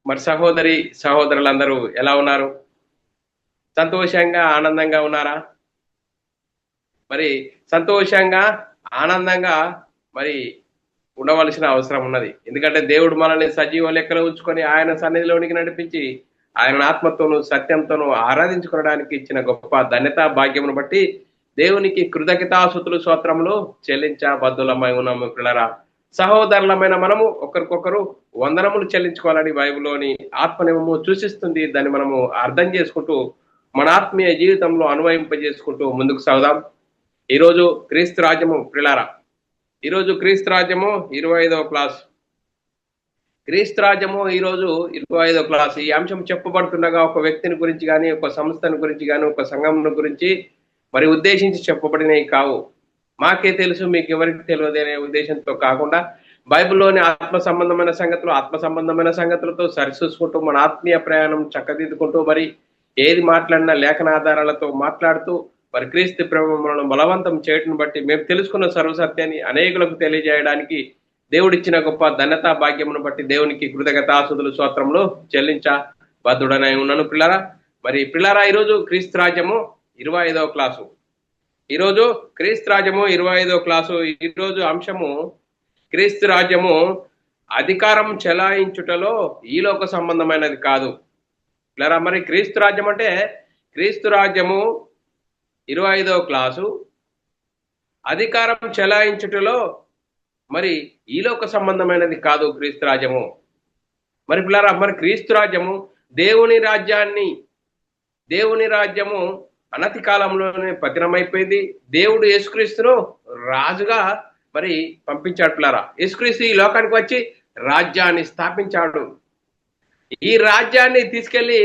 మరి సహోదరి సహోదరులందరూ ఎలా ఉన్నారు? సంతోషంగా ఆనందంగా ఉన్నారా? మరి సంతోషంగా ఆనందంగా మరి ఉండవలసిన అవసరం ఉన్నది. ఎందుకంటే దేవుడు మనల్ని సజీవ లెక్కలో ఉంచుకొని ఆయన సన్నిధిలోనికి నడిపించి ఆయన ఆత్మతోనూ సత్యంతోనూ ఆరాధించుకోవడానికి ఇచ్చిన గొప్ప ధన్యత భాగ్యమును బట్టి దేవునికి కృతజ్ఞతాస్తుతులు స్తోత్రములు చెల్లించ బద్దులమై ఉన్నాము పిల్లరా. సహోదరులమైన మనము ఒకరికొకరు వందనములు చెల్లించుకోవాలని బైబిల్లోని ఆత్మనియమము సూచిస్తుంది. దాన్ని మనము అర్థం చేసుకుంటూ మన ఆత్మీయ జీవితంలో అన్వయింపజేసుకుంటూ ముందుకు సాగుదాం. ఈరోజు క్రీస్తు రాజ్యము పిల్లరా, ఈరోజు క్రీస్తు రాజ్యము 25వ క్లాస్. క్రీస్తు రాజ్యము ఈరోజు 25వ క్లాస్. ఈ అంశం చెప్పబడుతుండగా ఒక వ్యక్తిని గురించి కానీ, ఒక సంస్థను గురించి కానీ, ఒక సంఘం గురించి మరి ఉద్దేశించి చెప్పబడినవి కావు. మాకే తెలుసు మీకు ఎవరికి తెలియదు అనే ఉద్దేశంతో కాకుండా బైబిల్లోని ఆత్మ సంబంధమైన సంగతులతో సరిచూసుకుంటూ మన ఆత్మీయ ప్రయాణం చక్కదిద్దుకుంటూ మరి ఏది మాట్లాడినా లేఖన ఆధారాలతో మాట్లాడుతూ మరి క్రీస్తు ప్రేమను బలవంతం చేయటం బట్టి మేము తెలుసుకున్న సర్వసత్యాన్ని అనేకులకు తెలియజేయడానికి దేవుడిచ్చిన గొప్ప ధన్యతా భాగ్యమును బట్టి దేవునికి కృతజ్ఞతాస్తుతులు స్తోత్రములు చెల్లించ బద్ధుడనై ఉన్నాను పిల్లరా. మరి పిల్లరా, ఈరోజు క్రీస్తు రాజ్యము 25వ క్లాసు. ఈరోజు క్రీస్తు రాజ్యము 25వ క్లాసు. ఈరోజు అంశము క్రీస్తు రాజ్యము అధికారం చెలాయించుటలో ఈలోక సంబంధమైనది కాదు. పిల్లరా, మరి క్రీస్తు రాజ్యం అంటే క్రీస్తు రాజ్యము 25వ క్లాసు అధికారం చెలాయించుటలో మరి ఈలోక సంబంధమైనది కాదు క్రీస్తు రాజ్యము. మరి పిల్లరా, మరి క్రీస్తు రాజ్యము దేవుని రాజ్యము అనతి కాలంలోనే పతనమైపోయింది. దేవుడు యేసుక్రీస్తును రాజుగా మరి పంపించాడు పిల్లరా. యేసుక్రీస్తు ఈ లోకానికి వచ్చి రాజ్యాన్ని స్థాపించాడు. ఈ రాజ్యాన్ని తీసుకెళ్లి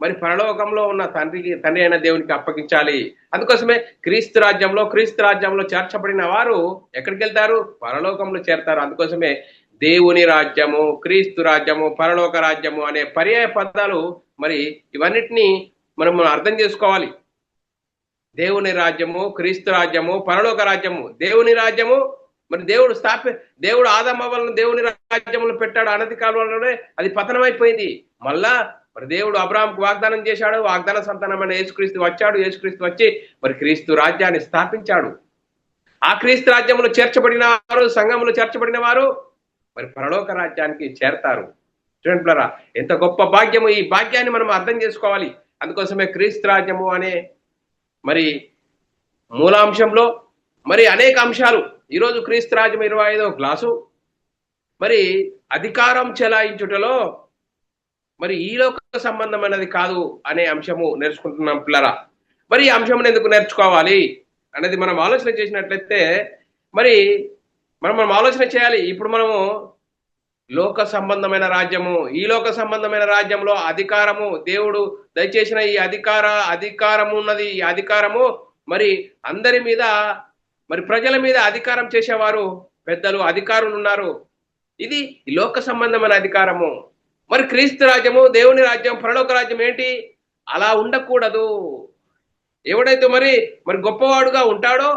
మరి పరలోకంలో ఉన్న తండ్రి అయిన దేవునికి అప్పగించాలి. అందుకోసమే క్రీస్తు రాజ్యంలో చేర్చబడిన వారు ఎక్కడికి వెళ్తారు? పరలోకంలో చేరతారు. అందుకోసమే దేవుని రాజ్యము, క్రీస్తు రాజ్యము, పరలోక రాజ్యము అనే పర్యాయ పదాలు మరి ఇవన్నిటినీ మనం అర్థం చేసుకోవాలి. దేవుని రాజ్యము, క్రీస్తు రాజ్యము, పరలోక రాజ్యము. దేవుని రాజ్యము మరి దేవుడు ఆదమవ్వలను దేవుని రాజ్యములు పెట్టాడు. అనతి కాలంలోనే అది పతనమైపోయింది. మళ్ళా మరి దేవుడు అబ్రాహాంకు వాగ్దానం చేశాడు. వాగ్దాన సంతానమైన యేసుక్రీస్తు వచ్చాడు. యేసుక్రీస్తు వచ్చి మరి క్రీస్తు రాజ్యాన్ని స్థాపించాడు. ఆ క్రీస్తు రాజ్యంలో చేర్చబడిన వారు, సంఘంలో చేర్చబడిన వారు మరి పరలోక రాజ్యానికి చేరతారు. చూడండి పిల్లరా, ఎంత గొప్ప భాగ్యము! ఈ భాగ్యాన్ని మనం అర్థం చేసుకోవాలి. అందుకోసమే క్రీస్తు రాజ్యము అనే మరి మూలాంశంలో మరి అనేక అంశాలు. ఈరోజు క్రీస్తు రాజ్యం 25వ క్లాసు మరి అధికారం చెలాయించుటలో మరి ఈలోక సంబంధమైనది కాదు అనే అంశము నేర్చుకుంటున్నాం పిల్లరా. మరి ఈ అంశం ఎందుకు నేర్చుకోవాలి అనేది మనం ఆలోచన చేసినట్లయితే మరి మనం ఆలోచన చేయాలి. ఇప్పుడు మనము లోక సంబంధమైన రాజ్యము, ఈ లోక సంబంధమైన రాజ్యంలో అధికారము, దేవుడు దయచేసిన ఈ అధికారము ఉన్నది. ఈ అధికారము మరి అందరి మీద మరి ప్రజల మీద అధికారం చేసేవారు పెద్దలు, అధికారులు ఉన్నారు. ఇది లోక సంబంధమైన అధికారము. మరి క్రీస్తు రాజ్యము, దేవుని రాజ్యం, పరలోక రాజ్యం ఏంటి? అలా ఉండకూడదు. ఎవడైతే మరి గొప్పవాడుగా ఉంటాడో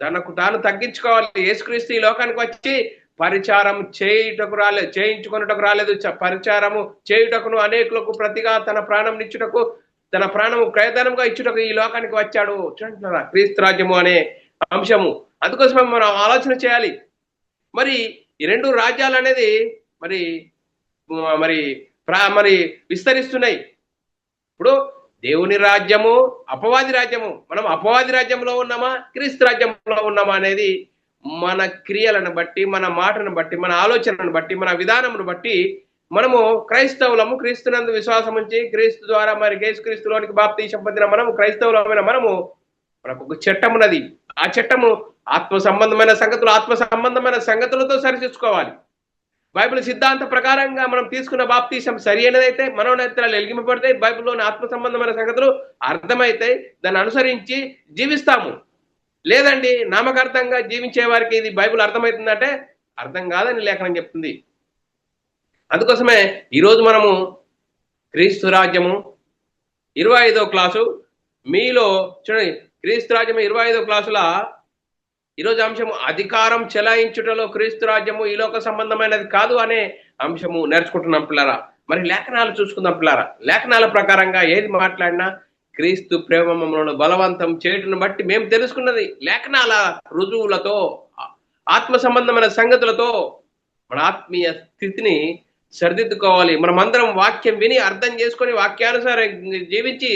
తనకు తాను తగ్గించుకోవాలి. యేసుక్రీస్తు ఈ లోకానికి వచ్చి పరిచారం చేయించుకున్నటకు రాలేదు. పరిచారము చేయుటకును అనేకులకు ప్రతిగా తన ప్రాణం నిచ్చుటకు, తన ప్రాణము ప్రయత్నంగా ఇచ్చుటకు ఈ లోకానికి వచ్చాడు. చూడంటున్నారా క్రీస్తు రాజ్యము అనే అంశము. అందుకోసమే మనం ఆలోచన చేయాలి. మరి ఈ రెండు రాజ్యాలు అనేది మరి మరి మరి విస్తరిస్తున్నాయి. ఇప్పుడు దేవుని రాజ్యము, అపవాది రాజ్యము. మనం అపవాది రాజ్యంలో ఉన్నామా, క్రీస్తు రాజ్యంలో ఉన్నామా అనేది మన క్రియలను బట్టి, మన మాటను బట్టి, మన ఆలోచనను బట్టి, మన విధానమును బట్టి మనము క్రైస్తవులము, క్రీస్తునందు విశ్వాసం ఉంచి క్రీస్తు ద్వారా మరి యేసుక్రీస్తులోనికి బాప్తీసం పొందిన మనము క్రైస్తవులమైన మనకు ఒక చట్టం ఉన్నది. ఆ చట్టము ఆత్మ సంబంధమైన సంగతులతో సరిచూసుకోవాలి. బైబిల్ సిద్ధాంత ప్రకారంగా మనం తీసుకున్న బాప్తీసం సరి అయినదైతే మనోనేత్రాలు వెలిగింపబడితే బైబిల్లోని ఆత్మ సంబంధమైన సంగతులు అర్థమైతే దాన్ని అనుసరించి జీవిస్తాము. లేదండి నామకార్థంగా జీవించే వారికి ఇది బైబిల్ అర్థమవుతుందంటే అర్థం కాదని లేఖనం చెప్తుంది. అందుకోసమే ఈరోజు మనము క్రీస్తు రాజ్యము 25వ క్లాసు మీలో చూడండి. క్రీస్తు రాజ్యము 25వ క్లాసుల ఈరోజు అంశము అధికారం చెలాయించుటలో క్రీస్తు రాజ్యము ఈ లోక సంబంధమైనది కాదు అనే అంశము నేర్చుకుంటున్నాం పిల్లరా. మరి లేఖనాలు చూసుకుందాం పిల్లరా. లేఖనాల ప్రకారంగా ఏది మాట్లాడినా క్రీస్తు ప్రేమ మమ్మల్ని బలవంతం చేయటం బట్టి మేము తెలుసుకున్నది లేఖనాల రుజువులతో, ఆత్మ సంబంధమైన సంగతులతో మన ఆత్మీయ స్థితిని సరిదిద్దుకోవాలి. మనమందరం వాక్యం విని అర్థం చేసుకొని వాక్యానుసారం జీవించి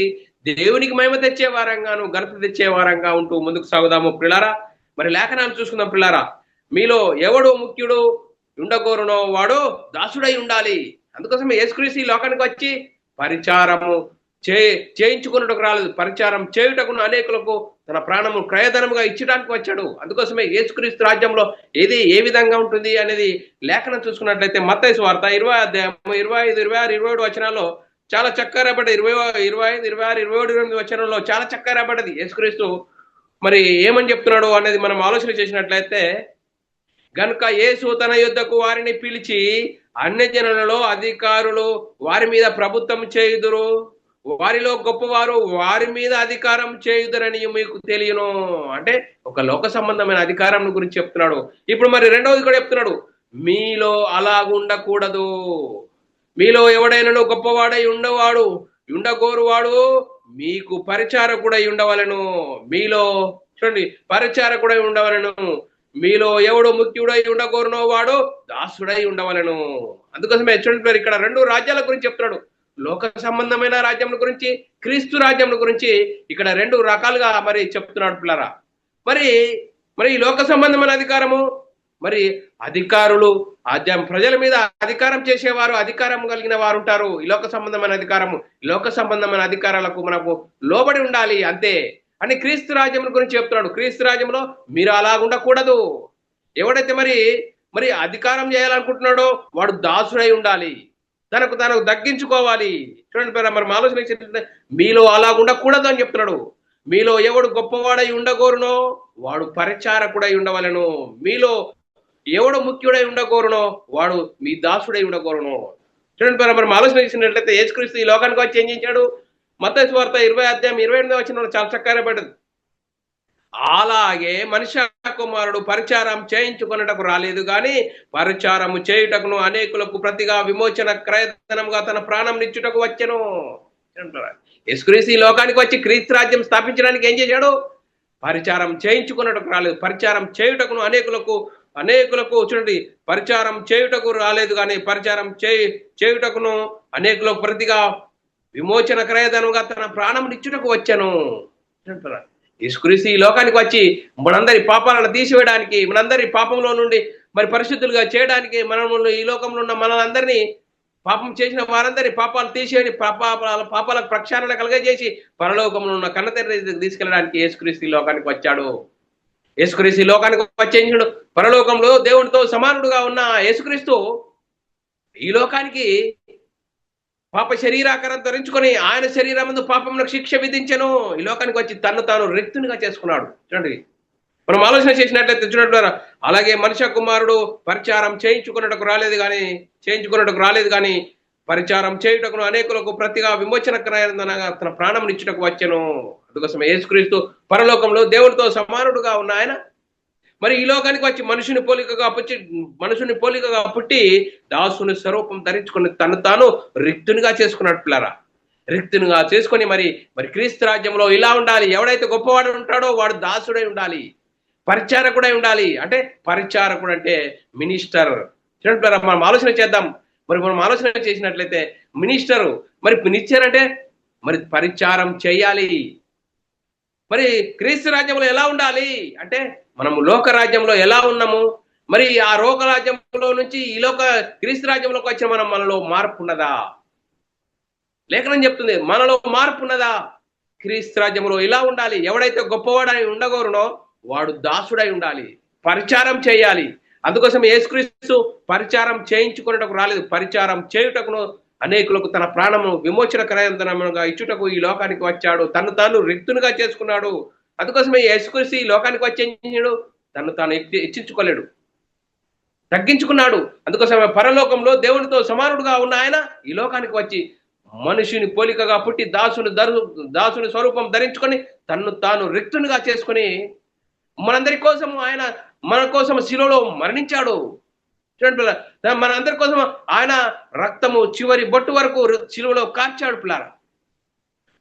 దేవునికి మహిమ తెచ్చే వారంగాను ఘనత తెచ్చే వారంగా ఉంటూ ముందుకు సాగుదాము పిల్లారా. మరి లేఖనాలు చూసుకుందాం పిల్లారా. మీలో ఎవడు ముఖ్యుడు ఉండగోరునో వాడు దాసుడై ఉండాలి. అందుకోసమే యేసుక్రీస్తు ఈ లోకానికి వచ్చి పరిచారము చేయించుకున్నట్టుకు రాలేదు, పరిచారం చేయుటకును అనేకులకు తన ప్రాణము క్రయధనముగా ఇచ్చడానికి వచ్చాడు. అందుకోసమే యేసుక్రీస్తు రాజ్యంలో ఏది ఏ విధంగా ఉంటుంది అనేది లేఖనం చూసుకున్నట్లయితే మత్తయి సువార్త 20 అధ్యాయం 25, 26, 27 వచనాల్లో చాలా చక్కగా రాబడ్డది. 25, 26, 27, 28 వచనంలో చాలా చక్కగా రాబడ్డది. యేసుక్రీస్తు మరి ఏమని చెప్తున్నాడు అనేది మనం ఆలోచన చేసినట్లయితే, గనుక యేసు తన యుద్ధకు వారిని పిలిచి అన్యజనులలో అధికారులు వారి మీద ప్రభుత్వం చేయుదురు, వారిలో గొప్పవారు వారి మీద అధికారం చేయుదురని మీకు తెలియను. అంటే ఒక లోక సంబంధమైన అధికారం గురించి చెప్తున్నాడు. ఇప్పుడు మరి రెండవది కూడా చెప్తున్నాడు, మీలో అలాగుండకూడదు. మీలో ఎవడైనా గొప్పవాడై ఉండగోరువాడు మీకు పరిచారకుడై ఉండవలను. మీలో చూడండి, పరిచారకుడై ఉండవలను. మీలో ఎవడు ముఖ్యుడై ఉండగోరునో వాడు దాసుడై ఉండవలను. అందుకోసమే చూడండి, ఇక్కడ రెండు రాజ్యాల గురించి చెప్తున్నాడు. లోక సంబంధమైన రాజ్యం గురించి, క్రీస్తు రాజ్యం గురించి ఇక్కడ రెండు రకాలుగా మరి చెప్తున్నాడు పిల్లరా. మరి ఈ లోక సంబంధమైన అధికారము, మరి అధికారులు ప్రజల మీద అధికారం చేసేవారు, అధికారం కలిగిన వారు ఉంటారు. ఈ లోక సంబంధమైన అధికారము, లోక సంబంధమైన అధికారాలకు మనకు లోబడి ఉండాలి అంతే అని క్రీస్తు రాజ్యం గురించి చెప్తున్నాడు. క్రీస్తు రాజ్యంలో మీరు అలా ఉండకూడదు. ఎవడైతే మరి అధికారం చేయాలనుకుంటున్నాడో వాడు దాసుడై ఉండాలి, తనకు తగ్గించుకోవాలి. చూడండి మరి ఆలోచన మీలో అలా ఉండకూడదు అని చెప్తున్నాడు. మీలో ఎవడు గొప్పవాడై ఉండగోరునో వాడు పరిచారకుడై ఉండవలను. మీలో ఎవడు ముఖ్యుడై ఉండగోరునో వాడు మీ దాసుడై ఉండగోరును. చూడండి మరి ఆలోచన చేసినట్లయితే యేసుక్రీస్తు ఈ లోకానికి వచ్చి ఏం చేయించాడు? మత్తయి సువార్త 20 అధ్యాయం 28 వచనంలో చాలా చక్కగా పడ్డది. అలాగే మనుష్య కుమారుడు పరిచారం చేయించుకున్నటకు రాలేదు గాని పరిచారము చేయుటకును అనేకులకు ప్రతిగా విమోచన క్రయధనముగా తన ప్రాణం నిచ్చుటకు వచ్చెను. యేసుక్రీస్తు ఈ లోకానికి వచ్చి క్రీస్తు రాజ్యం స్థాపించడానికి ఏం చేశాడు? పరిచారం చేయించుకున్నటకు రాలేదు, పరిచారం చేయుటకును అనేకులకు చూడండి, పరిచారం చేయుటకు రాలేదు కానీ పరిచారం చేయుటకును అనేకులకు ప్రతిగా విమోచన క్రయధనముగా తన ప్రాణం నిచ్చుటకు వచ్చాను. యేసుక్రీస్తు ఈ లోకానికి వచ్చి మనందరి పాపాలను తీసివేయడానికి, మనందరి పాపంలో నుండి మరి పరిశుద్ధులుగా చేయడానికి, మనము ఈ లోకంలో ఉన్న మనందరినీ, పాపం చేసిన వారందరి పాపాలు తీసేసి పాపాలకు ప్రక్షాళన కలగజేసి పరలోకంలో ఉన్న కన్నతండ్రి తీసుకెళ్ళడానికి యేసుక్రీస్తు ఈ లోకానికి వచ్చాడు. యేసుక్రీస్తు ఈ లోకానికి వచ్చేసాడు. పరలోకంలో దేవునితో సమానుడుగా ఉన్న యేసుక్రీస్తు ఈ లోకానికి పాప శరీరాకారం ధరించుకొని ఆయన శరీరం ముందు పాపములకు శిక్ష విధించను. ఈ లోకానికి వచ్చి తను తాను రిక్తునిగా చేసుకున్నాడు. చూడండి, మనం ఆలోచన చేసినట్లయితే చూడండి, అలాగే మనుష్య కుమారుడు పరిచారం చేయించుకున్నట్టుకు రాలేదు కానీ పరిచారం చేయుటకును అనేకులకు ప్రతిగా విమోచన క్రయధనముగా తన ప్రాణం నిచ్చుటకు వచ్చెను. అందుకోసం యేసుక్రీస్తు పరలోకంలో దేవునితో సమానుడుగా ఉన్న ఆయన మరి ఈ లోకానికి వచ్చి మనుషుని పోలికగా పుట్టి దాసుని స్వరూపం ధరించుకుని తను తాను రిక్తునిగా చేసుకున్నాడు పిల్లరా. రిక్తునిగా చేసుకొని మరి క్రీస్తు రాజ్యంలో ఇలా ఉండాలి. ఎవడైతే గొప్పవాడు ఉంటాడో వాడు దాసుడై ఉండాలి, పరిచారకుడై ఉండాలి. అంటే పరిచారకుడు అంటే మినిస్టర్. చూడండి పిల్లరా, మనం ఆలోచన చేద్దాం. మనం ఆలోచన చేసినట్లయితే మినిస్టర్ అంటే పరిచారం చేయాలి. మరి క్రీస్తు రాజ్యంలో ఎలా ఉండాలి అంటే మనము లోక రాజ్యంలో ఎలా ఉన్నాము, మరి ఆ లోక రాజ్యంలో నుంచి ఈ క్రీస్తు రాజ్యంలోకి వచ్చిన మనలో మార్పు ఉన్నదా? లేఖనం చెప్తుంది మనలో మార్పు ఉన్నదా? క్రీస్తు రాజ్యంలో ఇలా ఉండాలి. ఎవడైతే గొప్పవాడని ఉండగోరునో వాడు దాసుడై ఉండాలి, పరిచారం చేయాలి. అందుకోసం యేసుక్రీస్తు పరిచారం చేయించుకున్నటకు రాలేదు, పరిచారం చేయుటకును అనేకులకు తన ప్రాణము విమోచన క్రయధనముగా ఇచ్చుటకు ఈ లోకానికి వచ్చాడు. తను తాను రిక్తునిగా చేసుకున్నాడు. అందుకోసమే యేసుక్రీస్తు ఈ లోకానికి వచ్చేసాడు. తను తాను హెచ్చించుకోలేడు, తగ్గించుకున్నాడు. అందుకోసమే పరలోకంలో దేవునితో సమానుడుగా ఉన్న ఆయన ఈ లోకానికి వచ్చి మనుషుని పోలికగా పుట్టి దాసుని స్వరూపం ధరించుకొని తన్ను తాను రిక్తునిగా చేసుకుని మనందరి కోసం ఆయన మన కోసం శిలువలో మరణించాడు. చూడండి పిల్లరా, మనందరి కోసం ఆయన రక్తము చివరి బొట్టు వరకు శిలువలో కార్చాడు పిల్లరా.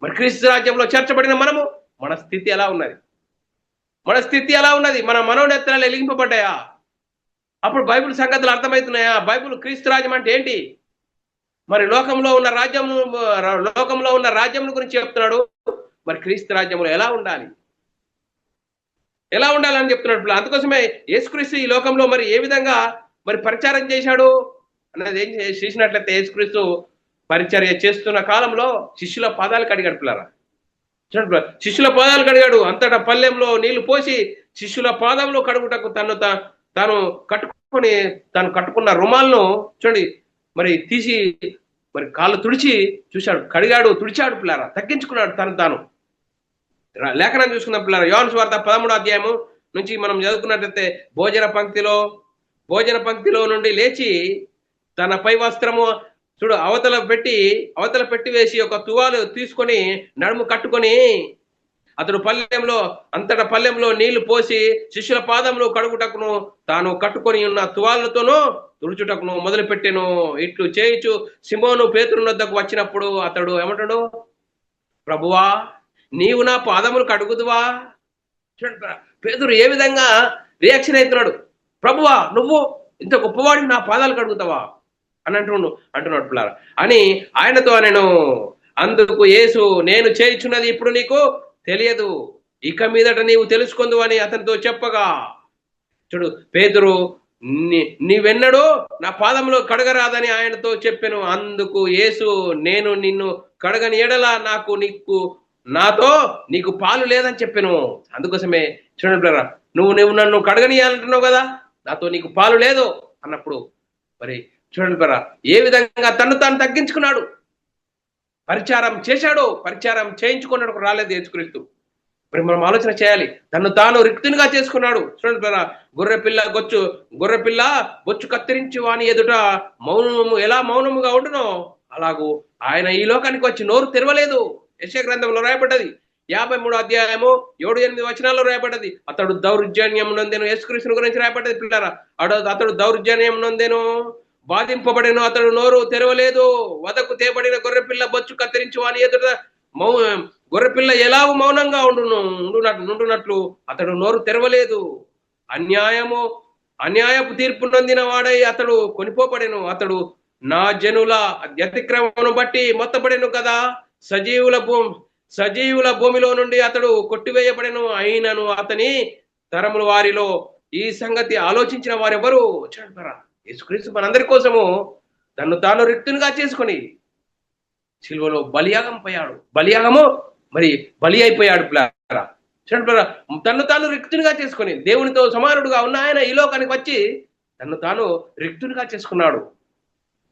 మరి క్రీస్తు రాజ్యంలో చేర్చబడిన మనము, మన స్థితి ఎలా ఉన్నది? మన స్థితి ఎలా ఉన్నది? మన మనోనేత్రాలు వెలిగింపబడ్డాయా? అప్పుడు బైబిల్ సంగతులు అర్థమవుతున్నాయా? బైబిల్ క్రీస్తు రాజ్యం అంటే ఏంటి? మరి లోకంలో ఉన్న రాజ్యం గురించి చెప్తున్నాడు. మరి క్రీస్తు రాజ్యంలో ఎలా ఉండాలి అని చెప్తున్నాడు. అందుకోసమే యేసుక్రీస్తు ఈ లోకంలో మరి ఏ విధంగా మరి పరిచారం చేశాడు అన్నది ఏం చేసినట్లయితే, యేసుక్రీస్తు పరిచర్య చేస్తున్న కాలంలో శిష్యుల పాదాలు కడిగాడు పిల్లరా. చూడండి, శిష్యుల పాదాలు కడిగాడు. అంతటా పల్లెంలో నీళ్లు పోసి శిష్యుల పాదంలో కడుగుటకు తాను కట్టుకున్న రుమాలను చూడండి మరి తీసి మరి కాళ్ళు తుడిచి చూశాడు, కడిగాడు, తుడిచాడు పిల్లారా, తగ్గించుకున్నాడు తాను. లేఖనం చూసుకున్న పిల్లారా, యోహాను సువార్త 13వ అధ్యాయము నుంచి మనం చదువుకున్నట్లయితే, భోజన పంక్తిలో నుండి లేచి తన పై వస్త్రము చూడు అవతల పెట్టి వేసి ఒక తువాలు తీసుకొని నడుము కట్టుకొని అతడు అంతటా పల్లెంలో నీళ్లు పోసి శిష్యుల పాదంలో కడుగుటకును తాను కట్టుకొని ఉన్న తువాలతోనూ తుడుచుటకును మొదలుపెట్టెను. ఇట్లు చేయుచు సిమోను పేతురు వద్దకు వచ్చినప్పుడు అతడు ఏమంటాడు? ప్రభువా, నీవు నా పాదములు కడుగుదువా? చూడండి, పేతురు ఏ విధంగా రియాక్షన్ అవుతున్నాడు. ప్రభువా, నువ్వు ఇంత గొప్పవాడిని నా పాదాలు కడుగుతావా అని అంటున్నాడు పిల్లారా. అని ఆయనతో నేను అందుకు యేసు, నేను చేయుచున్నది ఇప్పుడు నీకు తెలియదు, ఇక మీదట నీవు తెలుసుకుందు అని అతనితో చెప్పగా, చూడు పేతురు నీవెన్నడూ నా పాదంలో కడగరాదని ఆయనతో చెప్పాను. అందుకు యేసు, నేను నిన్ను కడగని ఎడల నీకు పాలు లేదని చెప్పాను. అందుకోసమే చూడండి పిల్లరా, నువ్వు నన్ను కడగనియాలంటున్నావు కదా, నాతో నీకు పాలు లేదు అన్నప్పుడు మరి చూడండి పిల్లరా, ఏ విధంగా తాను తగ్గించుకున్నాడు, పరిచారం చేశాడు. పరిచారం చేయించుకున్నాడు రాలేదు యేసుక్రీస్తు. మరి మనం ఆలోచన చేయాలి. తాను రిక్తునిగా చేసుకున్నాడు. చూడండి పిల్లరా, గొర్రెపిల్ల బొచ్చు కత్తిరించి వాని ఎదుట ఎలా మౌనముగా ఉండునో అలాగూ ఆయన ఈ లోకానికి వచ్చి నోరు తెరవలేదు. యెషయా గ్రంథంలో రాయబడ్డది 53వ అధ్యాయము 7-8 వచనాల్లో రాయబడ్డది. అతడు దౌర్జన్యం నొందెను. యేసుక్రీస్తుని గురించి రాయబడ్డది పిల్లరా. అతడు దౌర్జన్యం నొందెను, బాధింపబడెను, అతడు నోరు తెరవలేదు. వదకు తేబడిన గొర్రెపిల్ల బొచ్చు కత్తిరించి వాని ఎదుట గొర్రెపిల్ల ఎలాగూ మౌనంగా ఉండునట్లు అతడు నోరు తెరవలేదు. అన్యాయపు తీర్పు నొందిన వాడై అతడు కొనిపోబడెను. అతడు నా జనుల అతిక్రమమును బట్టి మొత్తబడెను కదా. సజీవుల భూమిలో నుండి అతడు కొట్టివేయబడెను. అయినను అతని తరముల వారిలో ఈ సంగతి ఆలోచించిన వారెవరు? చూడండి, యేసుక్రీస్తు మనందరి కోసము తాను రిక్తునిగా చేసుకొని సిలువలో బలియాగము మరి బలి అయిపోయాడు పిల్లరా. చూడండి, తాను రిక్తునిగా చేసుకొని దేవునితో సమానుడుగా ఉన్న ఆయన ఈ లోకానికి వచ్చి తాను రిక్తునిగా చేసుకున్నాడు.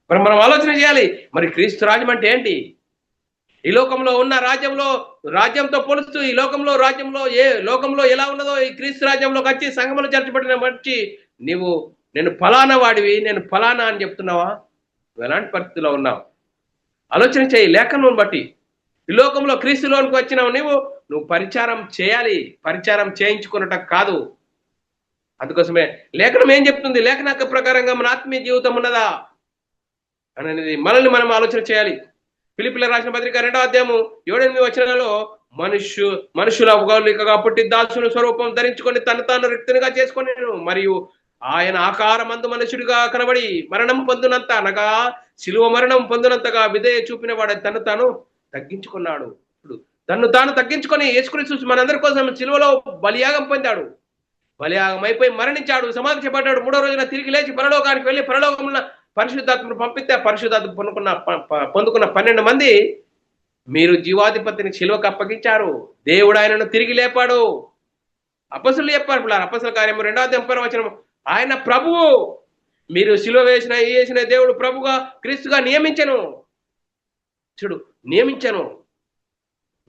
మరి మనం ఆలోచన చేయాలి, మరి క్రీస్తు రాజ్యం అంటే ఏంటి? ఈ లోకంలో ఉన్న రాజ్యంతో పోలుస్తూ ఈ లోకంలో ఎలా ఉన్నదో ఈ క్రీస్తు రాజ్యంలోకి వచ్చి సంఘములో చేర్చబడిన వచ్చి నేను ఫలానా వాడివి, నేను ఫలానా అని చెప్తున్నావా? నువ్వు ఎలాంటి పరిస్థితిలో ఉన్నావు? ఆలోచన చేయి. లేఖనం బట్టి ఈ లోకంలో క్రీస్తులోనికి వచ్చినావు, నువ్వు పరిచారం చేయాలి, పరిచారం చేయించుకున్నట కాదు. అందుకోసమే లేఖనం ఏం చెప్తుంది? లేఖన ప్రకారంగా మన ఆత్మీయ జీవితం ఉన్నదా అనేది మనల్ని మనం ఆలోచన చేయాలి. ఫిలిప్పీల రాసిన పత్రిక 2వ అధ్యాయము 7-8 వచనాలలో మనుషుల పోలికగా పుట్టి దాసుని స్వరూపం ధరించుకొని తాను రిక్తునిగా చేసుకొని మరియు ఆయన ఆకారమందు మనుషుడిగా కనబడి మరణం పొందినంత అనగా శిలువ మరణం పొందినంతగా విధేయ చూపిన వాడు తాను తగ్గించుకున్నాడు. తాను తగ్గించుకొని యేసుక్రీస్తు మనందరి కోసం శిలువలో బలియాగం పొందాడు. బలియాగం అయిపోయి మరణించాడు, సమాధి చేయబడ్డాడు. 3వ రోజున తిరిగి లేచి పరలోకానికి వెళ్ళి పరలోకంలో పరిశుద్ధాత్మను పంపిస్తే పరిశుద్ధాత్మ పొందుకున్న 12 మంది మీరు జీవాధిపతిని శిలువకు అప్పగించారు. దేవుడు ఆయనను తిరిగి లేపాడు. అపొస్తలులు చెప్పారు పిల్లలు, అపొస్తల కార్యము 2వ అధ్యాయం 1వ వచనం, ఆయన ప్రభువు, మీరు శిలువ వేసిన దేవుడు ప్రభుగా క్రీస్తుగా నియమించను.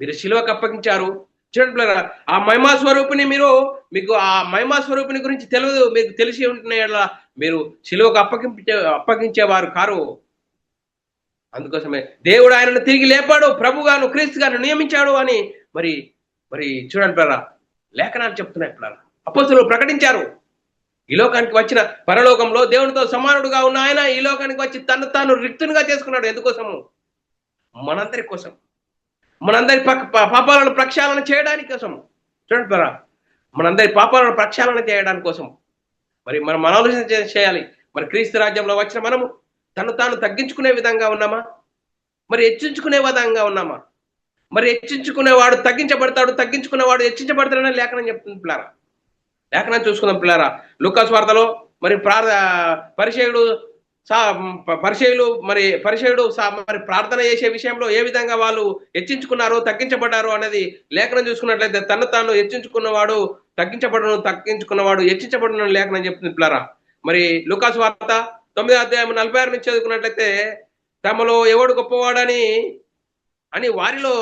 మీరు శిలువకు అప్పగించారు. చూడండి పిల్లరా, ఆ మహిమా స్వరూపిని మీకు ఆ మహిమా స్వరూపిని గురించి తెలియదు, మీకు తెలిసి ఉంటున్న మీరు శిలువకు అప్పగించేవారు కారు. అందుకోసమే దేవుడు ఆయనను తిరిగి లేపాడు, ప్రభుగాను క్రీస్తుగాను నియమించాడు అని మరి చూడండి పిల్లరా, లేఖనాలు చెప్తున్నాయి పిల్లరా. అపోస్తలులు ప్రకటించారు. ఈ లోకానికి వచ్చిన పరలోకంలో దేవునితో సమానుడుగా ఉన్న ఆయన ఈ లోకానికి వచ్చి తను తాను రిక్తునిగా చేసుకున్నాడు. ఎందుకోసము? మనందరి కోసం, మనందరి పాపాలను ప్రక్షాళన చేయడానికి కోసం. చూడండి బ్రదర్, మనందరి పాపాలను ప్రక్షాళన చేయడానికి కోసం మరి మనం ఆలోచన చేయాలి. మరి క్రీస్తు రాజ్యంలో వచ్చిన మనము తను తాను తగ్గించుకునే విధంగా ఉన్నామా? మరి హెచ్చించుకునే విధంగా ఉన్నామా? మరి హెచ్చించుకునేవాడు తగ్గించబడతాడు, తగ్గించుకునేవాడు హెచ్చించబడతాడని లేఖనం చెప్తుంది పిల్లారా. లేఖనం చూసుకుందాం పిల్లారా. లూకా సువార్తలో మరి పరిచయుడు మరి ప్రార్థన చేసే విషయంలో ఏ విధంగా వాళ్ళు హెచ్చించుకున్నారో తగ్గించబడ్డారో అనేది లేఖనం చూసుకున్నట్లయితే తను తాను హెచ్చించుకున్నవాడు తగ్గించబడను, తగ్గించుకున్నవాడు హెచ్చించబడను లేఖనం చెప్తుంది పిల్లారా. మరి లూకా సువార్త 9వ అధ్యాయం 46 నుంచి చదువుకున్నట్లయితే తమలో ఎవడు గొప్పవాడని వారిలో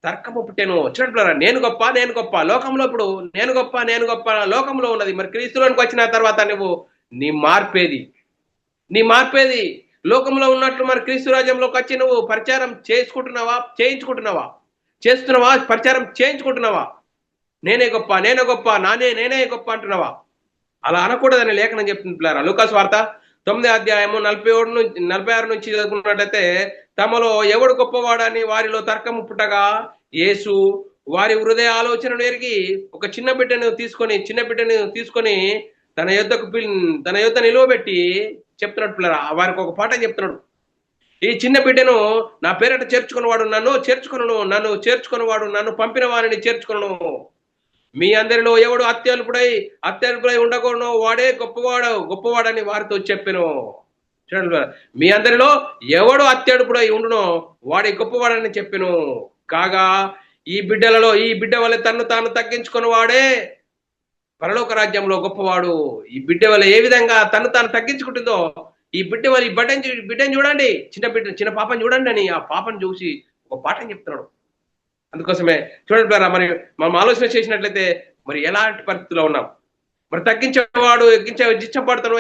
తర్కము పుట్టెను. చూడండి పిల్లారా, నేను గొప్ప, నేను గొప్ప. లోకంలో ఇప్పుడు నేను గొప్ప, నేను గొప్ప లోకంలో ఉన్నది. మరి క్రీస్తులోనికి వచ్చిన తర్వాత నువ్వు నీ మార్పేది లోకంలో ఉన్నట్లు మరి క్రీస్తు రాజ్యంలోకి వచ్చి నువ్వు పరిచారం చేస్తున్నావా, పరిచారం చేయించుకుంటున్నావా? నేనే గొప్ప, నేనే గొప్ప అంటున్నావా? అలా అనకూడదని లేఖనం చెప్తుంది పిల్లారా. లూకా సువార్త 9వ అధ్యాయము 46 నుంచి చదువుకున్నట్లయితే తమలో ఎవడు గొప్పవాడని వారిలో తర్కము పుట్టగా యేసు వారి హృదయ ఆలోచనను ఎరిగి ఒక చిన్న బిడ్డను తీసుకొని తన యొద్ద నిలువబెట్టి చెప్తున్నాడు పిల్లరా. వారికి ఒక పాఠం చెప్తున్నాడు. ఈ చిన్న బిడ్డను నా పేరట చేర్చుకున్నవాడు నన్ను చేర్చుకున్నవాడు నన్ను పంపిన వారిని చేర్చుకును. మీ అందరిలో ఎవడు అత్యల్పుడై ఉండకూడను వాడే గొప్పవాడని వారితో చెప్పాను. చూడండి, మీ అందరిలో ఎవడు అత్యడుపుడై ఉండునో వాడే గొప్పవాడని చెప్పాను. కాగా ఈ బిడ్డ వల్ల తన్ను తాను తగ్గించుకున్న వాడే పరలోక రాజ్యంలో గొప్పవాడు. ఈ బిడ్డ వల్ల ఏ విధంగా తను తాను తగ్గించుకుంటుందో ఈ బిడ్డ వల్ల ఈ బిడ్డని చూడండి, చిన్న పాపని చూడండి అని ఆ పాపను చూసి ఒక పాఠం చెప్తున్నాడు. అందుకోసమే చూడండి మరి మనం ఆలోచన చేసినట్లయితే మరి ఎలాంటి పరిస్థితుల్లో ఉన్నాం. మరి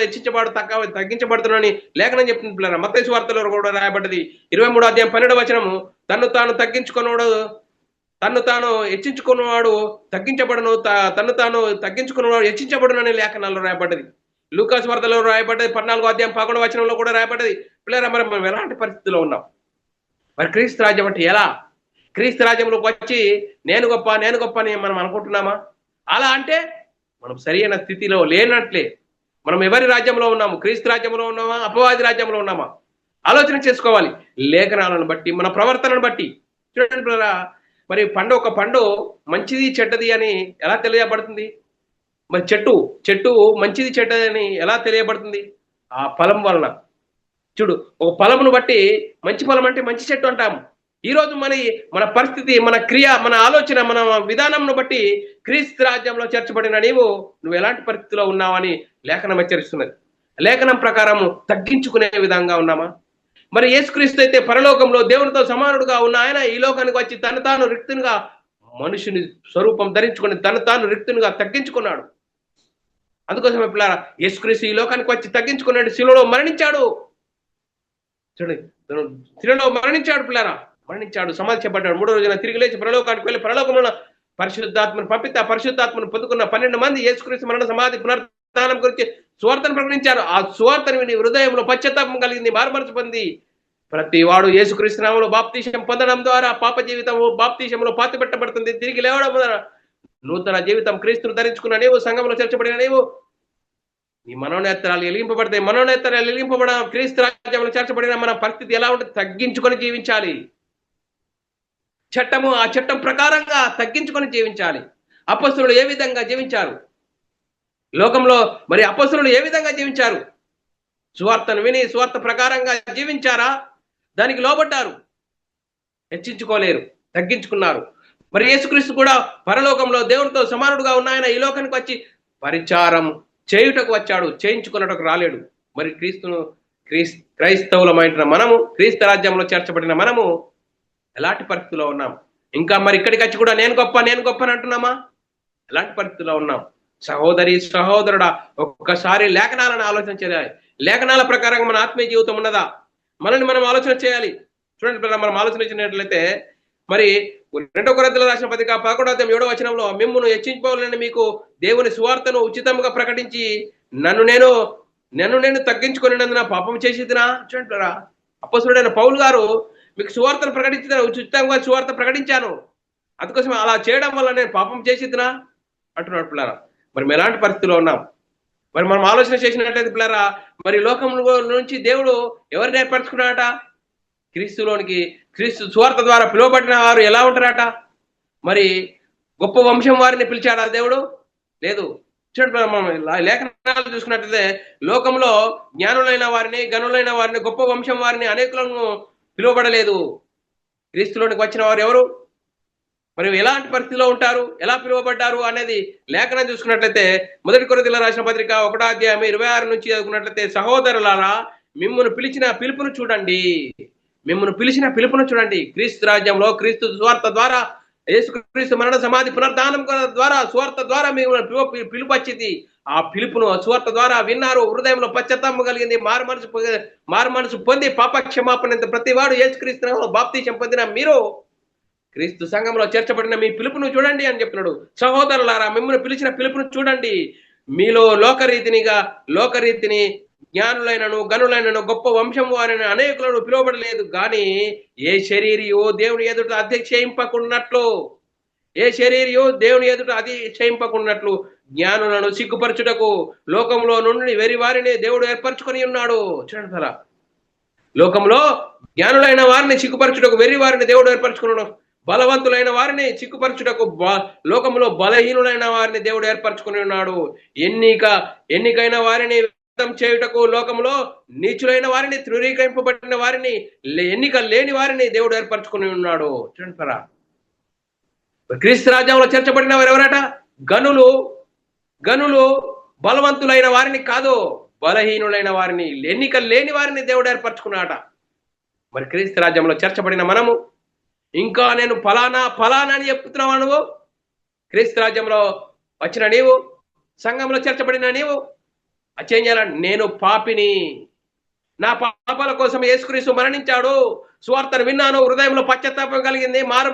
హెచ్చించబడతాడు తగ్గించబడుతున్నాడు అని లేఖనం చెప్తుంది పిల్లరా. మత్తయి సువార్తలో కూడా రాయబడ్డది 23వ అధ్యాయం 12వ వచనము, తన్ను తాను హెచ్చించుకున్నవాడు తగ్గించబడను, తన్ను తాను తగ్గించుకున్నవాడు హెచ్చించబడును అనే లేఖనాల్లో రాయబడ్డది. లూకా సువార్తలో రాయబడ్డది 14వ అధ్యాయం 11వ వచనంలో కూడా రాయబడ్డది. పిల్లరా, మరి మనం ఎలాంటి పరిస్థితిలో ఉన్నాం? మరి క్రీస్తు రాజ్యం అంటే ఎలా? క్రీస్తు రాజ్యంలోకి వచ్చి నేను గొప్ప అని మనం అనుకుంటున్నామా? అలా అంటే మనం సరైన స్థితిలో లేనట్లే. మనం ఎవరి రాజ్యంలో ఉన్నాము? క్రీస్తు రాజ్యంలో ఉన్నామా, అపవాది రాజ్యంలో ఉన్నామా? ఆలోచన చేసుకోవాలి. లేఖనాలను బట్టి, మన ప్రవర్తనను బట్టి. చూడండి పిల్లరా, మరి ఒక పండు మంచిది చెడ్డది అని ఎలా తెలియబడుతుంది? మరి చెట్టు మంచిది చెడ్డది అని ఎలా తెలియబడుతుంది? ఆ ఫలం వలన. చూడు, ఒక ఫలమును బట్టి మంచి ఫలం అంటే మంచి చెట్టు అంటాము. ఈరోజు మన పరిస్థితి, మన క్రియ, మన ఆలోచన, మన విధానంను బట్టి క్రీస్తు రాజ్యంలో చేర్చబడిన నువ్వు ఎలాంటి పరిస్థితిలో ఉన్నావని లేఖనం హెచ్చరిస్తున్నది. లేఖనం ప్రకారం తగ్గించుకునే విధంగా ఉన్నామా? మరి యేసుక్రీస్తు అయితే పరలోకంలో దేవునితో సమానుడుగా ఉన్న ఆయన ఈ లోకానికి వచ్చి తను తాను రిక్తునిగా మనుషుని స్వరూపం ధరించుకుని తను తాను రిక్తునిగా తగ్గించుకున్నాడు. అందుకోసమే పిల్లారా, యేసుక్రీస్తు ఈ లోకానికి వచ్చి తగ్గించుకున్నాడు, శిలువలో మరణించాడు. చూడండి, శిలువలో మరణించాడు పిల్లారా, మరణించాడు, సమాధి చేయబడ్డాడు. 3వ రోజున తిరిగి లేచి పరలోకానికి వెళ్ళి పరలోకంలో పరిశుద్ధాత్మను పంపితే ఆ పరిశుద్ధాత్మను పొందుకున్న 12 మంది యేసుక్రీస్తు మరణ సమాధి పునరుత్థానం గురించి సువార్తను ప్రకటించారు. ఆ సువార్తను విని హృదయంలో పశ్చాత్తాపం కలిగింది, మారుమనసు పొంది ప్రతి వాడు యేసుక్రీస్తు నామములో బాప్తీసం పొందడం ద్వారా పాప జీవితం బాప్తీసంలో పాతిపెట్టబడుతుంది. తిరిగి లేవడం ద్వారా నూతన జీవితం క్రీస్తును ధరించుకున్న నీవు, సంఘంలో చేర్చబడిన నీవు, నీ మనోనేత్రాలు వెలిగింపబడతాయి. మనోనేత్రాలు వెలిగింపబడ క్రీస్తు రాజ్యంలో చేర్చబడిన మన పరిస్థితి ఎలా ఉంటుంది? తగ్గించుకొని జీవించాలి. ఆ చట్టం ప్రకారంగా తగ్గించుకొని జీవించాలి. అపొస్తలులు ఏ విధంగా జీవించారు? లోకంలో మరి అపొస్తలులు ఏ విధంగా జీవించారు? సువార్తను విని సువార్త ప్రకారంగా జీవించారా? దానికి లోబడ్డారు, హెచ్చించుకోలేరు, తగ్గించుకున్నారు. మరి యేసుక్రీస్తు కూడా పరలోకంలో దేవునితో సమానుడుగా ఉన్న ఆయన ఈ లోకానికి వచ్చి పరిచారం చేయుటకు వచ్చాడు, చేయించుకున్నటకు రాలేడు. మరి క్రైస్తవులమైన మనము, క్రీస్తు రాజ్యంలో చేర్చబడిన మనము ఎలాంటి పరిస్థితిలో ఉన్నాం? ఇంకా మరి ఇక్కడికి వచ్చి కూడా నేను గొప్ప అని అంటున్నామా? ఎలాంటి పరిస్థితిలో ఉన్నాం? సహోదరి సహోదరుడా, ఒక్కసారి లేఖనాలను ఆలోచన చేయాలి. లేఖనాల ప్రకారంగా మన ఆత్మీయ జీవితం ఉన్నదా? మనల్ని మనం ఆలోచన చేయాలి. చూడండి, మనం ఆలోచన చేసినట్లయితే మరి రెండో కొరింథీయులకు రాసిన పత్రిక 11:7 మిమ్మును హెచ్చించుకోవాలని మీకు దేవుని సువార్తను ఉచితంగా ప్రకటించి నన్ను నేను తగ్గించుకునేందున పాపం చేసేదినా చూడంటారా. అపొస్తలుడైన పౌలు గారు మీకు సువార్తను ప్రకటించిన ఉచితంగా సువార్త ప్రకటించాను, అందుకోసం అలా చేయడం వల్ల నేను పాపం చేసేదినా అంటున్నాడు పిల్లరా. మరి మేము ఎలాంటి పరిస్థితిలో ఉన్నాం? మరి మనం ఆలోచన చేసినట్లయితే పిల్లరా, మరి లోకంలో నుంచి దేవుడు ఎవరిని ఏర్పరచుకున్నాడట? క్రీస్తులోనికి, క్రీస్తు సువార్త ద్వారా పిలువబడిన వారు ఎలా ఉంటారట? మరి గొప్ప వంశం వారిని పిలిచాడా దేవుడు? లేదు. చూడండి, మనం లేఖనాలు చూసుకున్నట్లయితే లోకంలో జ్ఞానులైన వారిని, గనులైన వారిని, గొప్ప వంశం వారిని అనేకులను పిలువబడలేదు. క్రీస్తులోనికి వచ్చిన వారు ఎవరు? మరి ఎలాంటి పరిస్థితిలో ఉంటారు, ఎలా పిలువబడ్డారు అనేది లేఖనం చూసుకున్నట్లయితే మొదటి కొరింథీయులకు రాసిన పత్రిక 1:26 నుంచి చదువుకున్నట్లయితే, సహోదరులారా మిమ్మును పిలిచిన పిలుపును చూడండి, మిమ్మును పిలిచిన పిలుపును చూడండి. క్రీస్తు రాజ్యంలో క్రీస్తు సువార్త ద్వారా, యేసుక్రీస్తు మరణ సమాధి పునరుద్ధానం ద్వారా, సువార్త ద్వారా మిమ్మల్ని పిలుపు వచ్చింది. ఆ పిలుపును సువార్త ద్వారా విన్నారు, హృదయంలో పశ్చాత్తాపం కలిగింది, మారు మనసు పొంది పాప క్షమాపణ ప్రతి వాడు యేసుక్రీస్తు బాప్తిసం పొందిన మీరు క్రీస్తు సంఘంలో చేర్చబడిన మీ పిలుపును చూడండి అని చెప్పినాడు. సహోదరులారా మిమ్మల్ని పిలిచిన పిలుపును చూడండి. మీలో లోకరీతిని జ్ఞానులైనను, గనులైనను, గొప్ప వంశం వారిని అనేకులను పిలువబడలేదు. కానీ ఏ శరీరియో దేవుని ఎదుట అతిశయింపకున్నట్లు, జ్ఞానులను సిగ్గుపరచుటకు లోకంలో నుండి వెరి వారిని దేవుడు ఏర్పరచుకొని ఉన్నాడు. చూడండి సారా, లోకంలో జ్ఞానులైన వారిని సిగ్గుపరచుటకు వెర్రి వారిని దేవుడు ఏర్పరచుకున్నాడు. బలవంతులైన వారిని సిగ్గుపరచుటకు లోకంలో బలహీనులైన వారిని దేవుడు ఏర్పరచుకుని ఉన్నాడు. ఎన్నికైన వారిని చేయుటకు లోకంలో నీచులైన వారిని, తృణీకరింపబడిన వారిని, ఎన్నిక లేని వారిని దేవుడు ఏర్పరచుకుని ఉన్నాడు. చూడండి, క్రీస్తు రాజ్యంలో చేర్చబడిన వారు ఎవరట? గనులు బలవంతులైన వారిని కాదు, బలహీనులైన వారిని, ఎన్నిక లేని వారిని దేవుడు ఏర్పరచుకున్నాట. మరి క్రీస్తు రాజ్యంలో చేర్చబడిన మనము ఇంకా నేను ఫలానా అని చెప్తున్నావా? నువ్వు క్రీస్తు రాజ్యంలో వచ్చిన నీవు, సంఘంలో చేర్చబడిన నీవు అచ్చేం చేయాలని? నేను పాపిని, నా పాపాల కోసం యేసుక్రీస్తు మరణించాడు, సువార్తను విన్నాను, హృదయంలో పశ్చాత్తాపం కలిగింది, మారు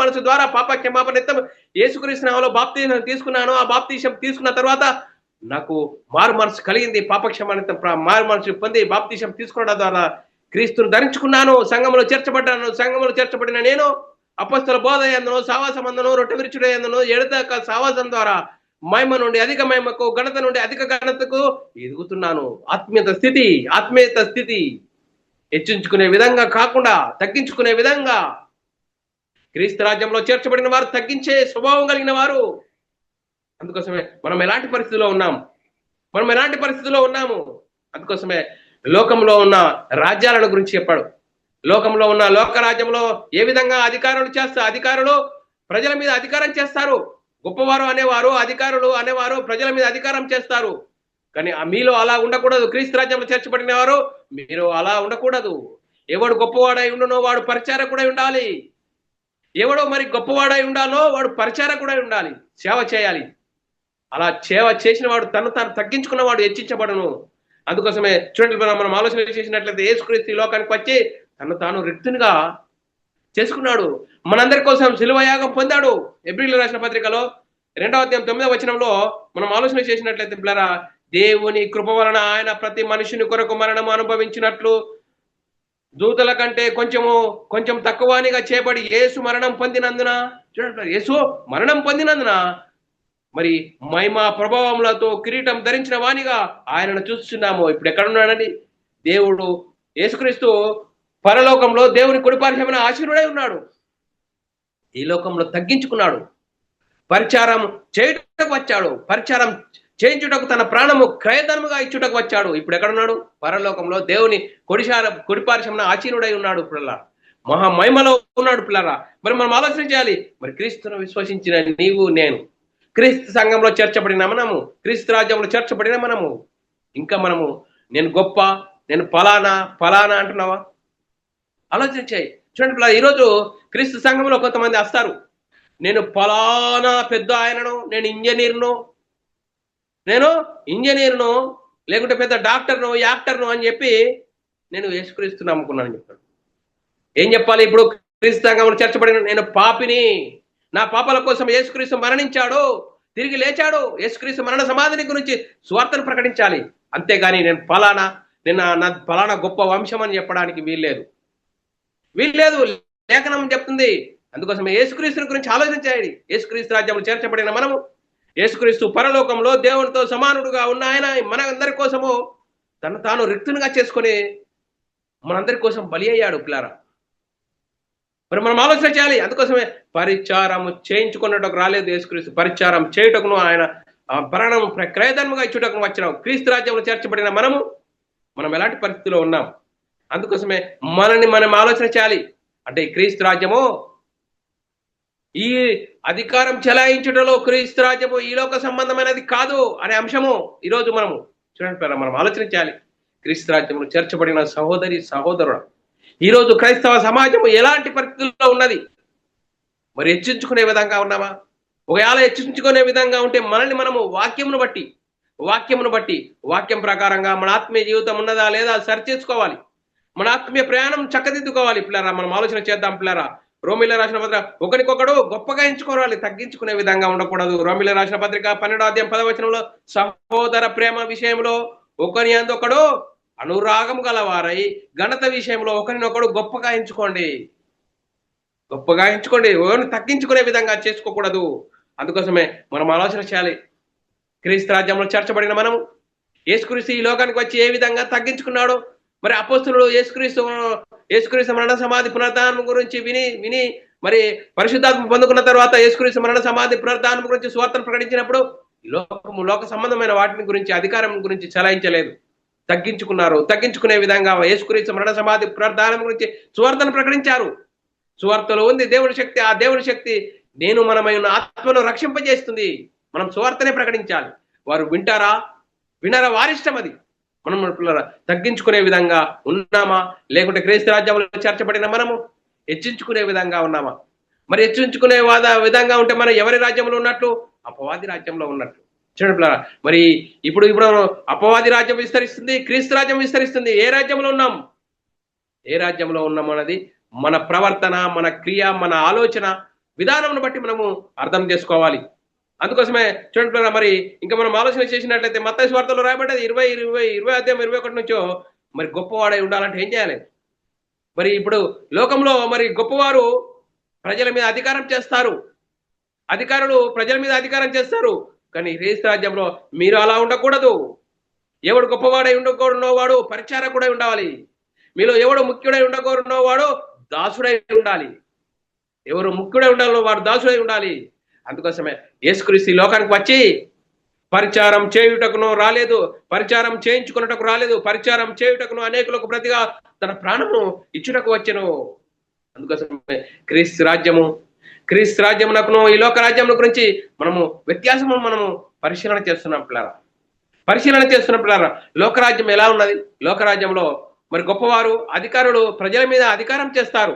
మనసు ద్వారా పాప క్షమాపణ యేసుక్రీస్తు నామములో బాప్తిసం తీసుకున్నాను. ఆ బాప్తిసం తీసుకున్న తర్వాత నాకు మారు మనసు కలిగింది, పాప క్షమాపణ మారు మనసు పొంది బాప్తిసం తీసుకున్న ద్వారా క్రీస్తును ధరించుకున్నాను, సంఘంలో చేర్చబడ్డాను. సంఘంలో చేర్చబడిన నేను అపొస్తల బోధ యందును, సావాసమందును, రొట్టె విరుచుట యందును, ఎడతెగక సావాసం ద్వారా మహిమ నుండి అధిక మహిమకు, ఘనత నుండి అధిక ఘనతకు ఎదుగుతున్నాను. ఆత్మీయత స్థితి హెచ్చించుకునే విధంగా కాకుండా తగ్గించుకునే విధంగా. క్రీస్తు రాజ్యంలో చేర్చబడిన వారు తగ్గించే స్వభావం కలిగిన వారు. అందుకోసమే మనం ఎలాంటి పరిస్థితిలో ఉన్నాము. అందుకోసమే లోకంలో ఉన్న రాజ్యాలను గురించి చెప్పాడు. లోకంలో ఉన్న లోక రాజ్యంలో ఏ విధంగా అధికారులు ప్రజల మీద అధికారం చేస్తారు. గొప్పవారు అనేవారు, అధికారులు అనేవారు ప్రజల మీద అధికారం చేస్తారు. కానీ మీలో అలా ఉండకూడదు. క్రీస్తు రాజ్యంలో చేర్చబడిన వారు మీరు అలా ఉండకూడదు. ఎవడు గొప్పవాడై ఉండునో వాడు పరిచారకుడై ఉండాలి. ఎవడో మరి గొప్పవాడై ఉండాలో వాడు పరిచారకుడై ఉండాలి, సేవ చేయాలి. అలా సేవ చేసిన వాడు తాను తగ్గించుకున్న వాడు హెచ్చించబడును. అందుకోసమే చూడండి, మనం ఆలోచన చేసినట్లయితే యేసుక్రీస్తు లోకానికి వచ్చి తాను రిక్తునిగా చేసుకున్నాడు. మనందరి కోసం శిలువ యాగం పొందాడు. హెబ్రీయులకు రాసిన పత్రికలో 2:9 మనం ఆలోచన చేసినట్లయితే పిల్లరా, దేవుని కృప వలన ఆయన ప్రతి మనుషుని కొరకు మరణం అనుభవించినట్లు దూతల కంటే కొంచెం తక్కువనిగా చేయబడి యేసు మరణం పొందినందున, చూడండి, యేసు మరణం పొందినందున మరి మహిమ ప్రభావములతో కిరీటం ధరించిన వానిగా ఆయనను చూస్తున్నాము. ఇప్పుడు ఎక్కడున్నాడండి? దేవుడు యేసుక్రీస్తు పరలోకంలో దేవుని కుడిపార్శ్వమున ఆశీనుడై ఉన్నాడు. ఈ లోకంలో తగ్గించుకున్నాడు, పరిచారం చేయుటకు వచ్చాడు, పరిచారం చేయించుటకు తన ప్రాణము క్రయధనముగా ఇచ్చుటకు వచ్చాడు. ఇప్పుడు ఎక్కడున్నాడు? పరలోకంలో దేవుని కుడిపార్శ్వమున ఆశీనుడై ఉన్నాడు. పిల్లల మహా మహిమలో ఉన్నాడు. పిల్లరా, మరి మనం ఆలోచన చేయాలి. మరి క్రీస్తును విశ్వసించిన నీవు, నేను, క్రీస్తు సంఘంలో చేర్చబడిన మనము, క్రీస్తు రాజ్యంలో చేర్చబడిన మనము, ఇంకా మనము నేను గొప్ప, నేను ఫలానా అంటున్నావా? ఆలోచన చేయి. చూడండి, ఈరోజు క్రీస్తు సంఘంలో కొంతమంది వస్తారు, నేను ఫలానా పెద్ద ఆయనను, నేను ఇంజనీర్ను లేకుంటే పెద్ద డాక్టర్ను, యాక్టర్ను అని చెప్పి నేను యేసుక్రీస్తు నమ్ముకున్నాను చెప్తాడు. ఏం చెప్పాలి? ఇప్పుడు క్రీస్తు సంఘంలో చేర్చబడిన నేను పాపిని, నా పాపాల కోసం యేసుక్రీస్తు మరణించాడు, తిరిగి లేచాడు. యేసుక్రీస్తు మరణ సమాధిని గురించి సువార్తను ప్రకటించాలి. అంతేగాని నేను నా ఫలానా గొప్ప వంశం అని చెప్పడానికి వీల్లేదు. లేఖనం చెప్తుంది. అందుకోసం యేసుక్రీస్తుని గురించి ఆలోచించాలి. యేసుక్రీస్తు రాజ్యంలో చేర్చబడిన మనము, యేసుక్రీస్తు పరలోకంలో దేవునితో సమానుడుగా ఉన్న ఆయన మన అందరి కోసము తను తాను రిక్తునిగా చేసుకొని మనందరి కోసం బలి అయ్యాడు పిల్లారా. మరి మనం ఆలోచన చేయాలి. అందుకోసమే పరిచారము చేయించుకున్నట్టుకు రాలేదు యేసుక్రీస్తు, పరిచారం చేయుటకును ఆయన ప్రాణం క్రయధర్మగా ఇచ్చుటకును వచ్చినాం. క్రీస్తు రాజ్యంలో చేర్చబడిన మనం ఎలాంటి పరిస్థితిలో ఉన్నాం? అందుకోసమే మనల్ని మనం ఆలోచన చేయాలి. అంటే క్రీస్తు రాజ్యము, ఈ అధికారం చెలాయించుటలో క్రీస్తు రాజ్యము ఈ లోక సంబంధమైనది కాదు అనే అంశము ఈరోజు మనము చూడండి, మనం ఆలోచన చేయాలి. క్రీస్తు రాజ్యమును చేర్చబడిన సహోదరి సహోదరుడు, ఈరోజు క్రైస్తవ సమాజము ఎలాంటి పరిస్థితుల్లో ఉన్నది? మరి హెచ్చించుకునే విధంగా ఉన్నామా? ఒకవేళ హెచ్చించుకునే విధంగా ఉంటే మనల్ని మనము వాక్యమును బట్టి వాక్యం ప్రకారంగా మన ఆత్మీయ జీవితం ఉన్నదా లేదా సరి చేసుకోవాలి. మన ఆత్మీయ ప్రయాణం చక్కదిద్దుకోవాలి పిల్లరా. మనం ఆలోచన చేద్దాం పిల్లరా. రోమిల రాసిన పత్రిక ఒకరికొకడు గొప్పగా ఎంచుకోవాలి, తగ్గించుకునే విధంగా ఉండకూడదు. రోమిల రాసిన పత్రిక 12వ అధ్యాయం 10వ వచనంలో సహోదర ప్రేమ విషయంలో ఒకరి అందొకడు అనురాగం గలవారై ఘనత విషయంలో ఒకరినొకడు గొప్పగా ఎంచుకోండి. ఎవరిని తగ్గించుకునే విధంగా చేసుకోకూడదు. అందుకోసమే మనం ఆలోచన చేయాలి. క్రీస్తు రాజ్యంలో చేర్చబడిన మనము యేసుక్రీస్తు ఈ లోకానికి వచ్చి ఏ విధంగా తగ్గించుకున్నాడు? మరి అపోస్తులు యేసుక్రీస్తు మరణ సమాధి పునరుద్ధానం గురించి విని మరి పరిశుద్ధాత్మ పొందుకున్న తర్వాత యేసుక్రీస్తు మరణ సమాధి పునరుద్ధానం గురించి సువార్తను ప్రకటించినప్పుడు లోక సంబంధమైన వాటిని గురించి, అధికారం గురించి చలాయించలేదు, తగ్గించుకున్నారు. తగ్గించుకునే విధంగా యేసుక్రీస్తు మరణ సమాధి పునరుద్ధానం గురించి సువార్తను ప్రకటించారు. సువార్తలో ఉంది దేవుని శక్తి. ఆ దేవుని శక్తి మనమైన ఆత్మను రక్షింపజేస్తుంది. మనం సువార్తనే ప్రకటించాలి. వారు వినరా? వారిష్టం అది. మనం తగ్గించుకునే విధంగా ఉన్నామా? లేకుంటే క్రీస్తు రాజ్యంలో చేర్చబడిన మనము హెచ్చించుకునే విధంగా ఉన్నామా? మరి హెచ్చించుకునే విధంగా ఉంటే మనం ఎవరి రాజ్యంలో ఉన్నట్లు? అపవాది రాజ్యంలో ఉన్నట్లు. చూడండి పిల్లరా, మరి ఇప్పుడు అపవాది రాజ్యం విస్తరిస్తుంది, క్రీస్తు రాజ్యం విస్తరిస్తుంది. ఏ రాజ్యంలో ఉన్నాం అన్నది మన ప్రవర్తన, మన క్రియ, మన ఆలోచన విధానం బట్టి మనము అర్థం చేసుకోవాలి. అందుకోసమే చూడండి మరి ఇంకా మనం ఆలోచన చేసినట్లయితే మత్తయి సువార్తలో రాయబడ్డది 20 అధ్యాయం 21 నుంచో మరి గొప్పవాడై ఉండాలంటే ఏం చేయాలి? మరి ఇప్పుడు లోకంలో మరి గొప్పవారు ప్రజల మీద అధికారం చేస్తారు, అధికారులు ప్రజల మీద అధికారం చేస్తారు. కానీ క్రీస్తు రాజ్యంలో మీరు అలా ఉండకూడదు. ఎవడు గొప్పవాడై ఉండకూడనోవాడు పరిచారకుడై ఉండాలి. మీలో ఎవడు ముఖ్యుడై ఉండకూడనోవాడు దాసుడై ఉండాలి. ఎవరు ముఖ్యుడై ఉండాలో వాడు దాసుడై ఉండాలి. అందుకోసమే యేసుక్రీస్తు లోకానికి వచ్చి పరిచారం చేయుటకును రాలేదు, పరిచారం చేయించుకున్నటకు రాలేదు, పరిచారం చేయుటకును అనేకులకు ప్రతిగా తన ప్రాణము ఇచ్చుటకు వచ్చెను. అందుకోసమే క్రీస్తు రాజ్యమునకును ఈ లోక రాజ్యముల గురించి వ్యత్యాసము పరిశీలన చేస్తున్నాం పిల్లరా. లోకరాజ్యం ఎలా ఉన్నది? లోకరాజ్యంలో మరి గొప్పవారు అధికారులు ప్రజల మీద అధికారం చేస్తారు.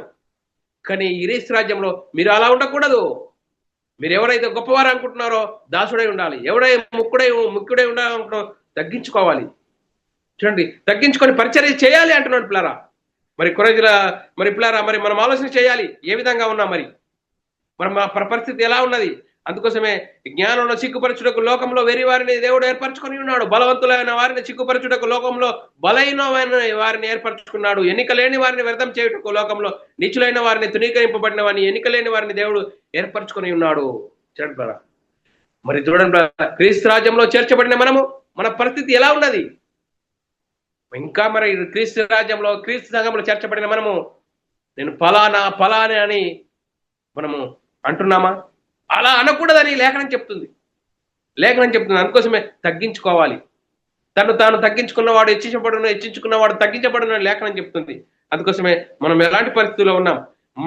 కానీ ఈ క్రీస్తు రాజ్యంలో మీరు అలా ఉండకూడదు. మీరు ఎవరైతే గొప్పవారు అనుకుంటున్నారో దాసుడై ఉండాలి. ఎవడై ముఖ్యుడై ఉండాలనుకుంటున్నారో తగ్గించుకోవాలి. చూడండి, తగ్గించుకొని పరిచర్య చేయాలి అంటున్నాడు పిల్లరా. మరి పిల్లరా, మరి మనం ఆలోచన చేయాలి. ఏ విధంగా ఉన్నాం? మరి మా పరిస్థితి ఎలా ఉన్నది? అందుకోసమే జ్ఞానంలో సిగ్గుపరచుటకు లోకంలో వెరి వారిని దేవుడు ఏర్పరచుకొని ఉన్నాడు. బలవంతులైన వారిని సిగ్గుపరచుటకు లోకంలో బలైన వారిని ఏర్పరచుకున్నాడు. ఎన్నిక లేని వారిని వ్యర్థం చేయుటకు లోకంలో నీచులైన వారిని, తునీకరింపబడిన వారిని, ఎన్నిక లేని వారిని దేవుడు ఏర్పరచుకొని ఉన్నాడు. చూడండి మరి చూడండి, క్రీస్తు రాజ్యంలో చేర్చబడిన మన పరిస్థితి ఎలా ఉన్నది? ఇంకా మరి క్రీస్తు రాజ్యంలో, క్రీస్తు సంఘంలో చేర్చబడిన నేను ఫలానే అని అంటున్నామా? అలా అనకూడదని లేఖనం చెప్తుంది. అందుకోసమే తగ్గించుకోవాలి. తాను తగ్గించుకున్నవాడు హెచ్చించుకున్నవాడు తగ్గించబడును లేఖనం చెప్తుంది. అందుకోసమే మనం ఎలాంటి పరిస్థితుల్లో ఉన్నాం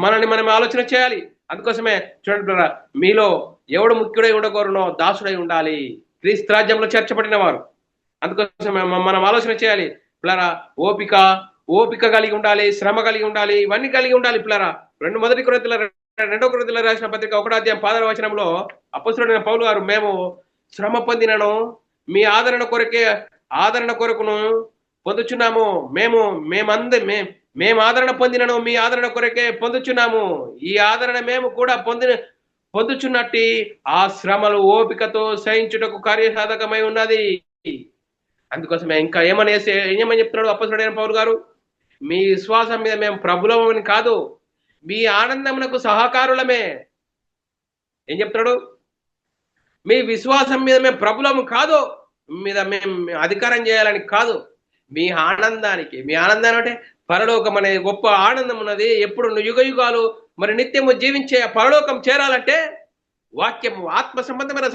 మనల్ని మనం ఆలోచన చేయాలి. అందుకోసమే చూడండి, మీలో ఎవడు ముఖ్యుడై ఉండకూడనో దాసుడై ఉండాలి. క్రీస్తు రాజ్యంలో చేర్చబడిన వారు. అందుకోసమే మనం ఆలోచన చేయాలి పిల్లరా. ఓపిక కలిగి ఉండాలి, శ్రమ కలిగి ఉండాలి, ఇవన్నీ కలిగి ఉండాలి పిల్లరా. 2 కొరింథీయులకు రాసిన పత్రిక 1వ అధ్యాయం 16వ వచనంలో అపొస్తలుడైన పౌలు గారు, మేము శ్రమ పొందినను మీ ఆదరణ కొరకును పొందుచున్నాము. మేము ఆదరణ పొందినను మీ ఆదరణ కొరకే పొందుచున్నాము. ఈ ఆదరణ మేము కూడా పొందుచున్నట్టి ఆ శ్రమలు ఓపికతో సహించుటకు కార్యసాధకమై ఉన్నది. అందుకోసమే ఇంకా ఏమని చెప్తున్నాడు అప్పొస్తలుడైన పౌలు గారు? మీ విశ్వాసం మీద మేము ప్రభులమని కాదు, మీ ఆనందమునకు సహకారులమే. ఏం చెప్తున్నాడు? మీ విశ్వాసం మీద మేము ప్రభులము కాదు, మీద మేము అధికారం చేయాలని కాదు, మీ ఆనందానికి. మీ ఆనందం అంటే పరలోకం అనే గొప్ప ఆనందం ఉన్నది. ఎప్పుడు యుగ యుగాలు మరి నిత్యము జీవించే పరలోకం చేరాలంటే వాక్యము, ఆత్మ సంబంధమైన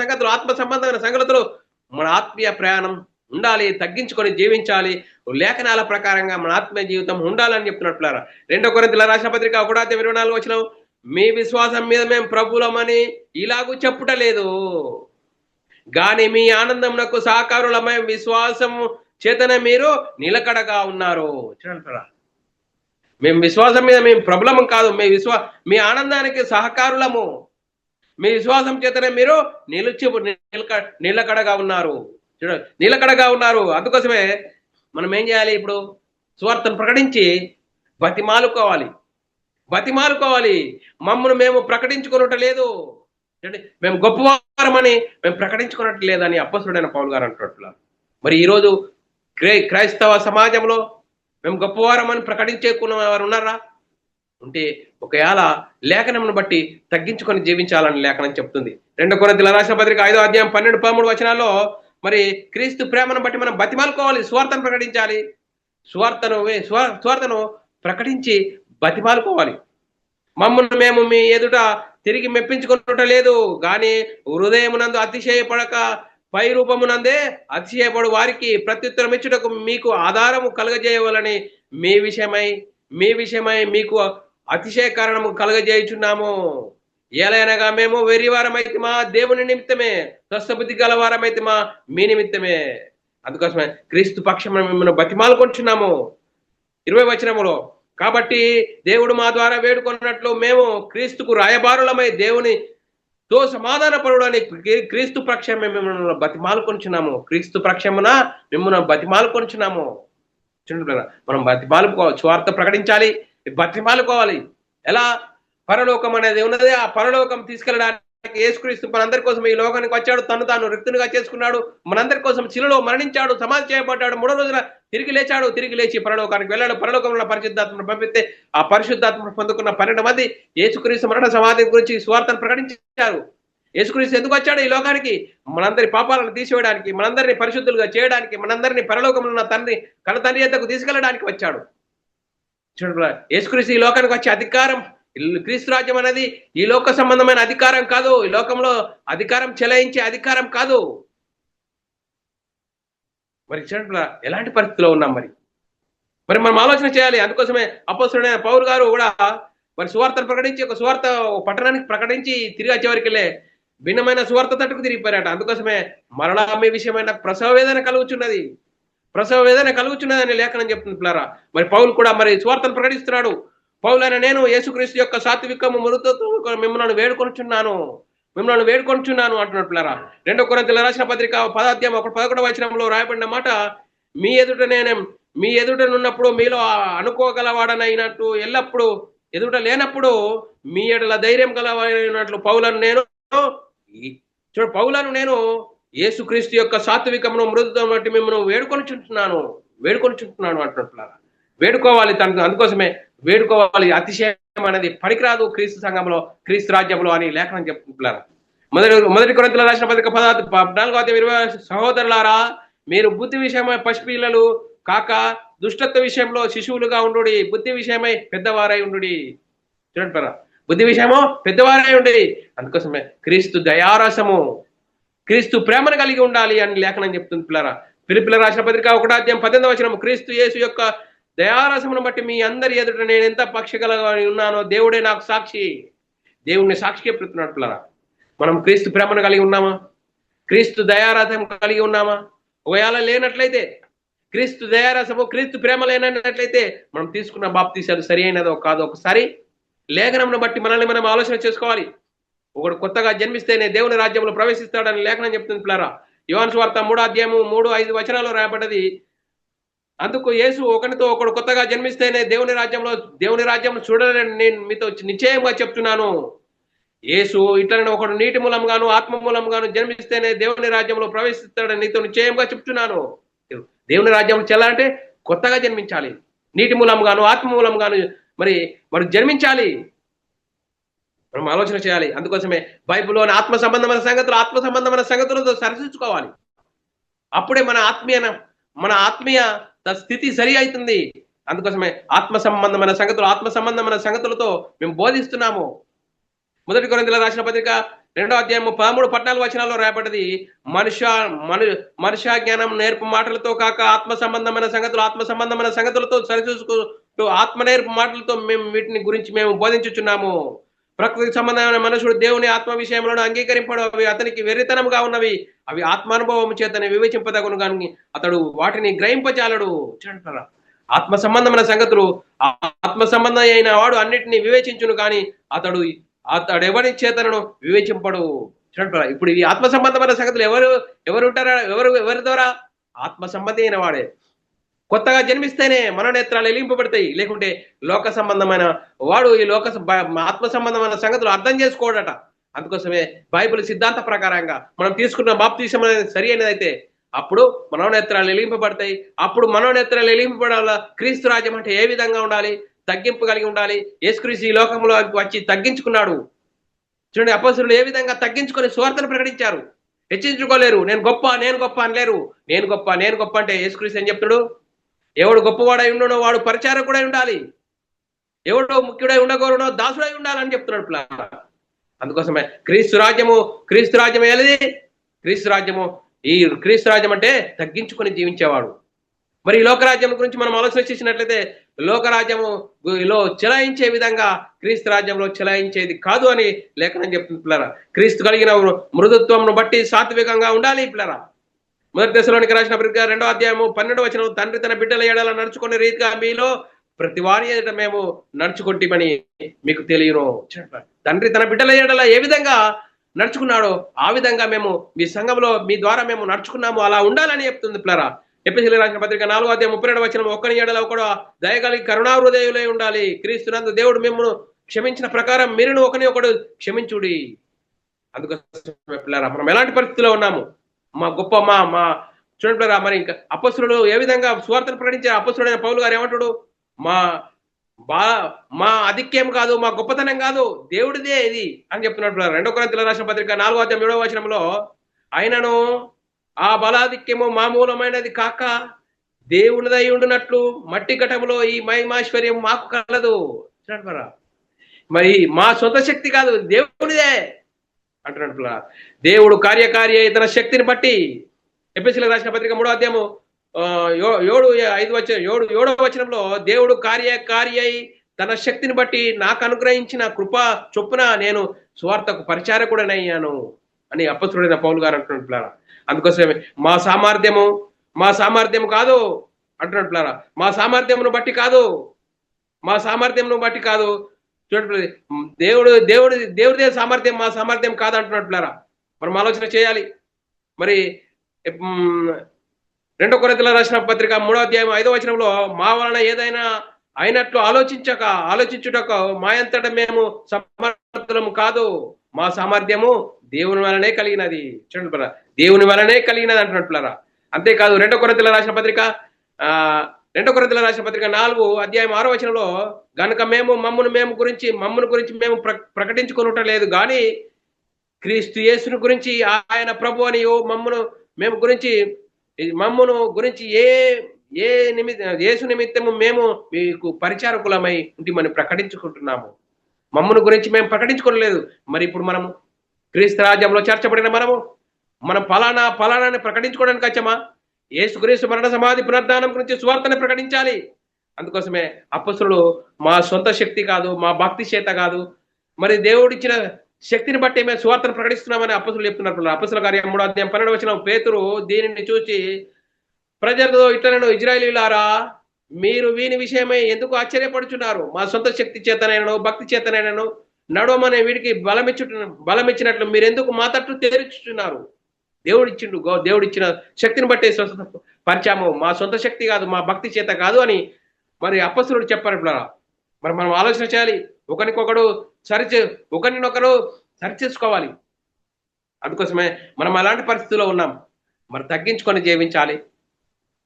సంగతులు మన ఆత్మీయ ప్రయాణం ఉండాలి, తగ్గించుకొని జీవించాలి, లేఖనాల ప్రకారంగా మన ఆత్మీయ జీవితం ఉండాలని చెప్తున్నట్లురా. 2 కొరింథీయుల రాసిన పత్రిక 1:24 వచనం, మీ విశ్వాసం మీద మేము ప్రభులమని ఇలాగూ చెప్పుటలేదు, గాని మీ ఆనందమునకు సహకారులమై విశ్వాసము చేతనే మీరు నిలకడగా ఉన్నారు. చూడండి, మేము విశ్వాసం మీద మేము ప్రభులము కాదు, మీ ఆనందానికి సహకారులము, మీ విశ్వాసం చేతనే మీరు నిలకడగా ఉన్నారు. చూడండి, నిలకడగా ఉన్నారు. అందుకోసమే మనం ఏం చేయాలి? ఇప్పుడు సువార్తను ప్రకటించి బతిమాలుకోవాలి. మమ్మల్ని మేము ప్రకటించుకున్నట్టు లేదు, మేము గొప్పవారమని మేము ప్రకటించుకున్నట్టు లేదని అప్పొస్తలుడైన పౌలు గారు అంటున్నారు. మరి ఈరోజు క్రైస్తవ సమాజంలో మేము గొప్పవారమని ప్రకటించేకున్న వారు ఉన్నారా? ఉంటే ఒకవేళ లేఖనమును బట్టి తగ్గించుకొని జీవించాలని లేఖనం చెప్తుంది. 2 కొరింథీయుల రాసిన పత్రిక 5:12-13 వచనాల్లో మరి క్రీస్తు ప్రేమను బట్టి మనం బతిమాలుకోవాలి, సువార్తను ప్రకటించాలి. సువార్తను ప్రకటించి బతిమాలుకోవాలి. మమ్మల్ని మేము మీ ఎదుట తిరిగి మెప్పించుకున్నట లేదు, కానీ హృదయమునందు అతిశయపడక పై రూపమునందే అతిశయపడు వారికి ప్రత్యుత్తరం ఇచ్చుటకు మీకు ఆధారము కలగజేయవాలని మీ విషయమై మీకు అతిశయ కారణము కలగజేయుచున్నాము. ఏలైనగా మేము వెర్రివారమైతిమా దేవుని నిమిత్తమే, స్వస్థబుద్ధి గలవారమైతిమా మీ నిమిత్తమే. అందుకోసమే క్రీస్తు పక్షమున మిమ్మల్ని బతిమాలుకొంటున్నాము. 20 వచనములో, కాబట్టి దేవుడు మా ద్వారా వేడుకున్నట్లు మేము క్రీస్తుకు రాయబారులమై దేవునితో సమాధాన పరుడని క్రీస్తు పక్షమే మిమ్మల్ని బతిమాలుకొంటున్నాము. క్రీస్తు పక్షమున మిమ్మల్ని బతిమాలుకొంటున్నాము. మనం బతిమాలుకోవాలి, సువార్త ప్రకటించాలి, బతిమాలుకోవాలి. ఎలా? పరలోకం అనేది ఉన్నది. ఆ పరలోకం తీసుకెళ్ళడానికి యేసుక్రీస్తు మనందరి కోసం ఈ లోకానికి వచ్చాడు, తాను రిక్తునిగా చేసుకున్నాడు, మనందరి కోసం శిలువలో మరణించాడు, సమాధి చేయబడ్డాడు, 3వ రోజున తిరిగి లేచాడు, తిరిగి లేచి పరలోకానికి వెళ్ళాడు. పరలోకంలో పరిశుద్ధాత్మను పంపిస్తే ఆ పరిశుద్ధాత్మను పొందుకున్న 12 మంది యేసుక్రీస్తు మరణ సమాధి గురించి సువార్తను ప్రకటించారు. యేసుక్రీస్తు ఎందుకు వచ్చాడు ఈ లోకానికి? మనందరి పాపాలను తీసివేయడానికి, మనందరినీ పరిశుద్ధులుగా చేయడానికి, మనందరినీ పరలోకంలో ఉన్న కన తండ్రి యొద్దకు తీసుకెళ్ళడానికి వచ్చాడు. చూడండి, యేసుక్రీస్తు ఈ లోకానికి వచ్చే అధికారం, క్రీస్తు రాజ్యం అనేది ఈ లోక సంబంధమైన అధికారం కాదు, ఈ లోకంలో అధికారం చెలాయించే అధికారం కాదు. మరి చూడండి ఎలాంటి పరిస్థితిలో ఉన్నాం. మరి మనం ఆలోచన చేయాలి. అందుకోసమే అప్పొస్తలుడైన పౌలు గారు కూడా మరి సువార్తను ప్రకటించి ఒక సువార్త పట్టణానికి ప్రకటించి తిరిగి వచ్చేవరకెళ్ళే భిన్నమైన సువార్త తట్టుకు తిరిగిపోయారట. అందుకోసమే మరలా మీ విషయమైన ప్రసవ వేదన కలుగుచున్నదని లేఖనం చెప్తుంది పిల్లరా. మరి పౌలు కూడా మరి సువార్తను ప్రకటిస్తున్నాడు. పౌలైన నేను యేసుక్రీస్తు యొక్క సాత్వికము మృతత్వము మిమ్మల్ని వేడుకొనుచున్నాను అంటున్నాడు పిల్లరా. 2 కొరింథీయుల రాసిన పత్రిక 10:11 వచనంలో రాయబడిన మాట, మీ ఎదుటనున్నప్పుడు మీలో అనుకోగలవాడనైనట్టు ఎల్లప్పుడు ఎదుట లేనప్పుడు మీ ఎడల ధైర్యం గలవాడైనట్లు పౌలను నేను యేసుక్రీస్తు యొక్క సాత్వికమును మృదుత్వం బట్టి మిమ్మల్ని వేడుకొనుచుంటున్నాను అంటున్నట్లుగా వేడుకోవాలి. అందుకోసమే వేడుకోవాలి. అతిశయం అనేది పనికిరాదు క్రీస్తు సంఘంలో, క్రీస్తు రాజ్యంలో అని లేఖనం చెప్తున్నారు. మొదటి కొరింథీయుల రాసిన పత్రిక 14:20 సహోదరులారా, మీరు బుద్ధి విషయమై పసిపిల్లలు కాక దుష్టత్వ విషయంలో శిశువులుగా ఉండు, బుద్ధి విషయమై పెద్దవారై ఉండు. చూడండి, బుద్ధి విషయమో పెద్దవారై ఉండి. అందుకోసమే క్రీస్తు దయారసము, క్రీస్తు ప్రేమను కలిగి ఉండాలి అని లేఖనం చెప్తుంది పిల్లరా. ఫిలిప్పీయుల రాసిన పత్రిక 1:18 వచనం, క్రీస్తు యేసు యొక్క దయారసమును బట్టి మీ అందరి ఎదుట నేను ఎంత పక్షగలగా ఉన్నానో దేవుడే నాకు సాక్షి. దేవుడిని సాక్షిగా పెడుతున్నాడు పిల్లరా. మనం క్రీస్తు ప్రేమను కలిగి ఉన్నామా? క్రీస్తు దయారసం కలిగి ఉన్నామా? ఒకవేళ లేనట్లయితే, క్రీస్తు దయారసము క్రీస్తు ప్రేమ లేనట్లయితే మనం తీసుకున్న బాప్తీసాలు సరి అయినదో కాదో ఒకసారి లేఖనంను బట్టి మనల్ని మనం ఆలోచన చేసుకోవాలి. ఒకడు కొత్తగా జన్మిస్తేనే దేవుని రాజ్యంలో ప్రవేశిస్తాడని లేఖనం చెప్తుంది పిల్లరా. యోహాను సువార్త 3:3-5 వచనాల్లో రాయబడ్డది. అందుకు యేసు ఒకనితో ఒకడు కొత్తగా జన్మిస్తేనే దేవుని రాజ్యం చూడాలని నేను మీతో నిశ్చయంగా చెప్తున్నాను. యేసు ఇట్లనే ఒకడు నీటి మూలంగాను ఆత్మ మూలంగాను జన్మిస్తేనే దేవుని రాజ్యంలో ప్రవేశిస్తాడని నీతో నిశ్చయంగా చెప్తున్నాను. దేవుని రాజ్యం చెల్లాలంటే కొత్తగా జన్మించాలి. నీటి మూలంగాను ఆత్మ మూలంగాను మరి మరి జన్మించాలి. మనం ఆలోచన చేయాలి. అందుకోసమే బైబిల్లోని ఆత్మ సంబంధమైన సంగతులతో సరిచూసుకోవాలి. అప్పుడే మన ఆత్మీయ స్థితి సరి అవుతుంది. అందుకోసమే ఆత్మ సంబంధమైన సంగతులతో మేము బోధిస్తున్నాము. 1 కొరింథీయులకు రాసిన పత్రిక 2వ అధ్యాయం 13-14 వచనాల్లో రాయబడ్డది, మనుష్య జ్ఞానం నేర్పు మాటలతో కాక ఆత్మ సంబంధమైన సంగతులతో సరిచూసుకుంటూ ఆత్మ నేర్పు మాటలతో వీటిని గురించి మేము బోధించుచున్నాము. ప్రకృతి సంబంధమైన మనుషుడు దేవుని ఆత్మ విషయంలో అంగీకరింపడు, అవి అతనికి వెర్రితనంగా ఉన్నవి. అవి ఆత్మానుభవం చేతనే వివేచింపదగును కానీ అతడు వాటిని గ్రహింపజాలడు. ఆత్మ సంబంధమైన సంగతులు ఆత్మ సంబంధం అయిన వాడు అన్నిటిని వివేచించును కానీ అతడు ఎవరి చేతనను వివేచింపడు. ఇప్పుడు ఈ ఆత్మ సంబంధమైన సంగతులు ఎవరు ఉంటారా? ఎవరి ద్వారా? ఆత్మ సంబంధి అయిన వాడే. కొత్తగా జన్మిస్తేనే మనోనేత్రాలు ఎలింపబడతాయి. లేకుంటే లోక సంబంధమైన వాడు ఈ ఆత్మ సంబంధమైన సంగతులు అర్థం చేసుకోడట. అందుకోసమే బైబిల్ సిద్ధాంత ప్రకారంగా మనం తీసుకున్న బాప్తిసం అనేది సరి అయినదైతే అప్పుడు మనోనేత్రాలు ఎలింపబడతాయి. అప్పుడు మనోనేత్రాలు ఎలింపబడాల క్రీస్తు రాజ్యం అంటే ఏ విధంగా ఉండాలి? తగ్గింపు కలిగి ఉండాలి. యేసుక్రీస్తు ఈ లోకంలో వచ్చి తగ్గించుకున్నాడు. చూడండి, అపోస్తలులు ఏ విధంగా తగ్గించుకొని సువార్తను ప్రకటించారు. హెచ్చించుకోలేరు. నేను గొప్ప అనలేరు. నేను గొప్ప అంటే యేసుక్రీస్తు ఏం చెప్తాడు? ఎవడు గొప్పవాడై ఉండనో వాడు పరిచారకుడై ఉండాలి. ఎవడో ముఖ్యుడై ఉండగోరునో దాసుడై ఉండాలని చెప్తున్నాడు. అందుకోసమే క్రీస్తు రాజ్యం ఏది? క్రీస్తు రాజ్యం అంటే తగ్గించుకొని జీవించేవాడు. మరి ఈ లోకరాజ్యం గురించి మనం ఆలోచన చేసినట్లయితే లోకరాజ్యములో చెలాయించే విధంగా క్రీస్తు రాజ్యంలో చెలాయించేది కాదు అని లేఖనం చెప్తుంది పిల్లరా. క్రీస్తు కలిగిన మృదుత్వంను బట్టి సాత్వికంగా ఉండాలి పిల్లరా. 1 దశలోనికి రాసిన పత్రిక 2వ అధ్యాయము 12వ వచనం, తండ్రి తన బిడ్డల ఎడల నడుచుకునే రీతిగా మీలో ప్రతి వారి ఎదుట మేము నడుచుకుంటామని మీకు తెలియను. తండ్రి తన బిడ్డల ఎడల ఏ విధంగా నడుచుకున్నాడో ఆ విధంగా మేము మీ సంఘంలో మీ ద్వారా మేము నడుచుకున్నాము. అలా ఉండాలని చెప్తుంది పిల్లరా. ఎఫెసీయులకు రాసిన పత్రిక 4వ అధ్యాయం 32వ వచనం, ఒకని ఎడల ఒకడు దయగలిగి కరుణాహృదయులై ఉండాలి. క్రీస్తునందు దేవుడు మిమ్మల్ని క్షమించిన ప్రకారం మీరును ఒకని ఒకడు క్షమించుడి. అందుకోసం పిల్లరా, మనం ఎలాంటి పరిస్థితిలో ఉన్నాము? చూడండి పిల్లరా, మరి ఇంకా అపొస్తలులు ఏ విధంగా సువార్తను ప్రకటించారు? అపొస్తలుడైన పౌలు గారు ఏమంటాడు? మా ఆధిక్యం కాదు, మా గొప్పతనం కాదు, దేవుడిదే ఇది అని చెప్తున్నాడు. 2 కొరింథీయులకు రాసిన పత్రిక 4వ అధ్యాయం 7వ వచనంలో, ఆయనను ఆ బలాధిక్యము మామూలమైనది కాక దేవునిదై ఉండునట్లు మట్టి ఘటములో ఈ మహిమాశ్వర్యం మాకు కలదు. మరి మా సొంత శక్తి కాదు, దేవునిదే అంటున్నాడు. దేవుడు కార్యకారి తన శక్తిని బట్టి ఎఫెసీయులకు రాసిన పత్రిక 3వ అధ్యాయము 7వ వచనంలో, దేవుడు కార్యకారి అయి తన శక్తిని బట్టి నాకు అనుగ్రహించిన కృప చొప్పున నేను సువార్తకు పరిచారకుడనయ్యాను అని అపొస్తలుడైన పౌలు గారు అంటున్నాడు. అందుకోసమే మా సామర్థ్యము కాదు అంటున్నాడు. మా సామర్థ్యమును బట్టి కాదు. చూడండి, దేవుడిదే సామర్థ్యం, మా సామర్థ్యం కాదు అంటున్నాడు. మనం ఆలోచన చేయాలి. మరి 2 కొరింథీయులకు రాసిన పత్రిక 3వ అధ్యాయం 5వ వచనంలో, మా వలన ఏదైనా అయినట్లు ఆలోచించుటకు మా అంతటా మేము సమర్థులము కాదు, మా సామర్థ్యము దేవుని వలనే కలిగినది. చూడండి, దేవుని వలనే కలిగినది అంటున్నట్లురా. అంతేకాదు 2 కొరింథీయులకు రాసిన పత్రిక 4వ అధ్యాయం 6వ వచనంలో, గనుక మమ్మును గురించి మేము ప్రకటించుకునటం లేదు కానీ క్రీస్తు యేసును గురించి ఆయన ప్రభు అని మమ్మును గురించి యేసు నిమిత్తము మేము మీకు పరిచారకులమై ఉంటిమని ప్రకటించుకుంటున్నాము. మమ్మును గురించి మేము ప్రకటించుకోలేదు. మరి ఇప్పుడు మనము క్రీస్తు రాజ్యంలో చేర్చబడిన మనం ఫలానాన్ని ప్రకటించుకోవడానికి వచ్చామా? యేసుక్రీస్తు మరణ సమాధి పునరుద్ధానం గురించి సువార్తను ప్రకటించాలి. అందుకోసమే అపొస్తలులు మా సొంత శక్తి కాదు, మా భక్తి చేత కాదు, మరి దేవుడిచ్చిన శక్తిని బట్టి మేము సువార్తను ప్రకటిస్తున్నామని అపొస్తలులు చెప్తున్నారు. అపొస్తలుల కార్యం 3వ అధ్యాయం 12వ వచనం, పేతురు దీనిని చూచి ప్రజలతో ఇట్లనెను, ఇశ్రాయేలీయులారా, మీరు వీని విషయమై ఎందుకు ఆశ్చర్యపడుచున్నారు? మా సొంత శక్తి చేతనైనను భక్తి చేతనైనను నడవమనే వీడికి బలమిచ్చినట్లు మీరెందుకు మా తట్టు తెరుచుచున్నారు? దేవుడిచ్చిన శక్తిని బట్టి స్వస్థత పరిచాము, మా సొంత శక్తి కాదు, మా భక్తి చేత కాదు అని మరి అపొస్తలుడు చెప్పారు. మరి మనం ఆలోచన చేయాలి, ఒకరినొకరు సరి చేసుకోవాలి. అందుకోసమే మనం అలాంటి పరిస్థితుల్లో ఉన్నాం. మరి తగ్గించుకొని జీవించాలి.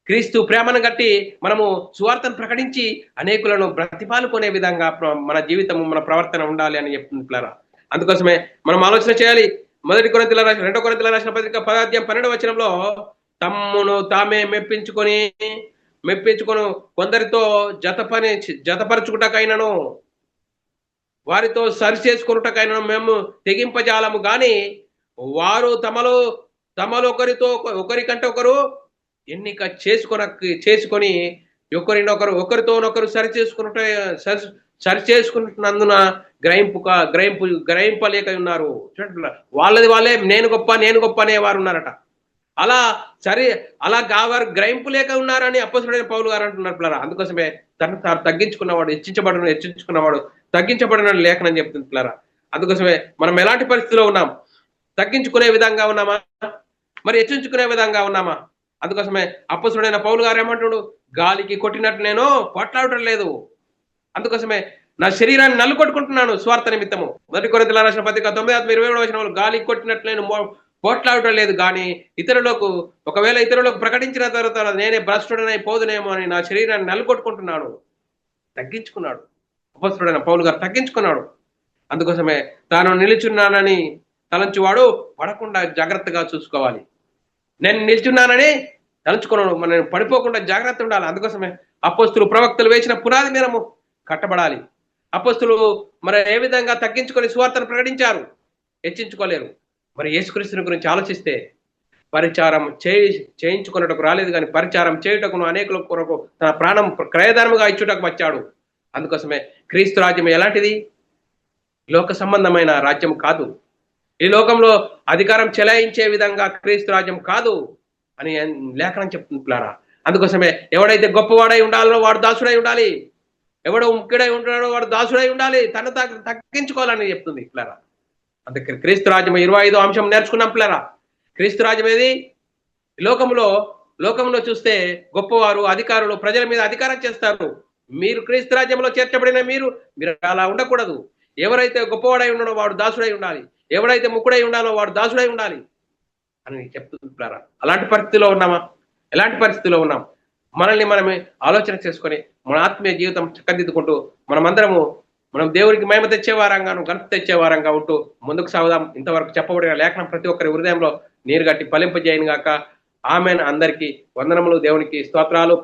క్రీస్తు ప్రేమను గట్టి మనము సువార్తను ప్రకటించి అనేకులను బ్రతిమాలుకునే విధంగా మన జీవితం, మన ప్రవర్తన ఉండాలి అని చెప్తున్నారు. అందుకోసమే మనం ఆలోచన చేయాలి. 2 కొరింథీయులకు రాసిన పత్రిక 10:12 తమ్మును తామే మెప్పించుకొని కొందరితో జతపరచుకుటకైనను వారితో సరి చేసుకున్నటకైనను మేము తెగింపజాలము గాని వారు తమలో ఒకరికంటే ఒకరు ఎన్నిక చేసుకొని ఒకరితోనొకరు సరి చేసుకుంటున్నందున గ్రహింపలేక ఉన్నారు. చూడండి, వాళ్ళే నేను గొప్ప అనేవారు ఉన్నారట. అలా వారు గ్రహింపు లేక ఉన్నారని అపొస్తలుడైన పౌలు గారు అంటున్నారు. అందుకోసమే తను తగ్గించుకున్నవాడు హెచ్చించుకున్నవాడు తగ్గించబడిన లేఖనం చెప్తున్నారు. అందుకోసమే మనం ఎలాంటి పరిస్థితిలో ఉన్నాం? తగ్గించుకునే విధంగా ఉన్నామా, మరి హెచ్చించుకునే విధంగా ఉన్నామా? అందుకోసమే అపొస్తలుడైన పౌలు గారు ఏమంటున్నాడు, గాలికి కొట్టినట్టు నేను పోట్లాడటం లేదు, అందుకోసమే నా శరీరాన్ని నలుకొట్టుకుంటున్నాను స్వార్థ నిమిత్తము. 1 కొరింథీయులకు రాసిన పత్రిక 9:27 గాలికి కొట్టినట్లు నేను పోట్లాడటం లేదు, కానీ ఒకవేళ ఇతరులకు ప్రకటించిన తర్వాత నేనే భ్రష్టుడనై పోదునేమో అని నా శరీరాన్ని నలుకొట్టుకుంటున్నాను. తగ్గించుకున్నాడు అపొస్తలుడైన పౌలు గారు, తగ్గించుకున్నాడు. అందుకోసమే తాను నిలుచున్నానని తలంచువాడు పడకుండా జాగ్రత్తగా చూసుకోవాలి. నేను నిల్చున్నానని తలుచుకున్నాను, మనం పడిపోకుండా జాగ్రత్త ఉండాలి. అందుకోసమే అపొస్తలు ప్రవక్తలు వేసిన పునాది మీరము కట్టబడాలి. అపొస్తలు మరి ఏ విధంగా తగ్గించుకొని సువార్తను ప్రకటించారు, హెచ్చించుకోలేరు. మరి యేసుక్రీస్తుని గురించి ఆలోచిస్తే పరిచారం చేయించుకున్నటకు రాలేదు, కానీ పరిచారం చేయుటకును అనేకుల కొరకు తన ప్రాణం క్రయధర్మగా ఇచ్చుటకు వచ్చాడు. అందుకోసమే క్రీస్తు రాజ్యం ఎలాంటిది? లోక సంబంధమైన రాజ్యం కాదు. ఈ లోకంలో అధికారం చెలాయించే విధంగా క్రీస్తు రాజ్యం కాదు అని లేఖనం చెప్తున్నారా. అందుకోసమే ఎవడైతే గొప్పవాడై ఉండాలో వాడు దాసుడై ఉండాలి, ఎవడో ముఖ్యుడై ఉంటాడో వాడు దాసుడై ఉండాలి, తను తగ్గించుకోవాలని చెప్తుంది పిల్లరా. అందుకే క్రీస్తు రాజ్యం 25వ అంశం నేర్చుకున్నాం పిల్లరా. క్రీస్తు రాజ్యం ఏది? లోకంలో చూస్తే గొప్పవారు, అధికారులు ప్రజల మీద అధికారం చేస్తారు. మీరు క్రీస్తు రాజ్యంలో చేర్చబడిన మీరు అలా ఉండకూడదు. ఎవరైతే గొప్పవాడై ఉన్నాడో వాడు దాసుడై ఉండాలి, ఎవడైతే ముక్కుడై ఉండాలో వాడు దాసుడై ఉండాలి అని చెప్తున్నారా. అలాంటి పరిస్థితిలో ఉన్నామా? ఎలాంటి పరిస్థితిలో ఉన్నాం? మనల్ని మనమే ఆలోచన చేసుకొని మన ఆత్మీయ జీవితం చక్కదిద్దుకుంటూ మనం దేవుడికి మహిమ తెచ్చేవారంగాను, ఘనత తెచ్చేవారంగా ఉంటూ ముందుకు సాగుదాం. ఇంతవరకు చెప్పబడిన లేఖనం ప్రతి ఒక్కరి హృదయంలో నీరు గట్టి ఫలింపజేయను గాక. ఆమెన్. అందరికీ వందనములు, దేవునికి స్తోత్రాలు.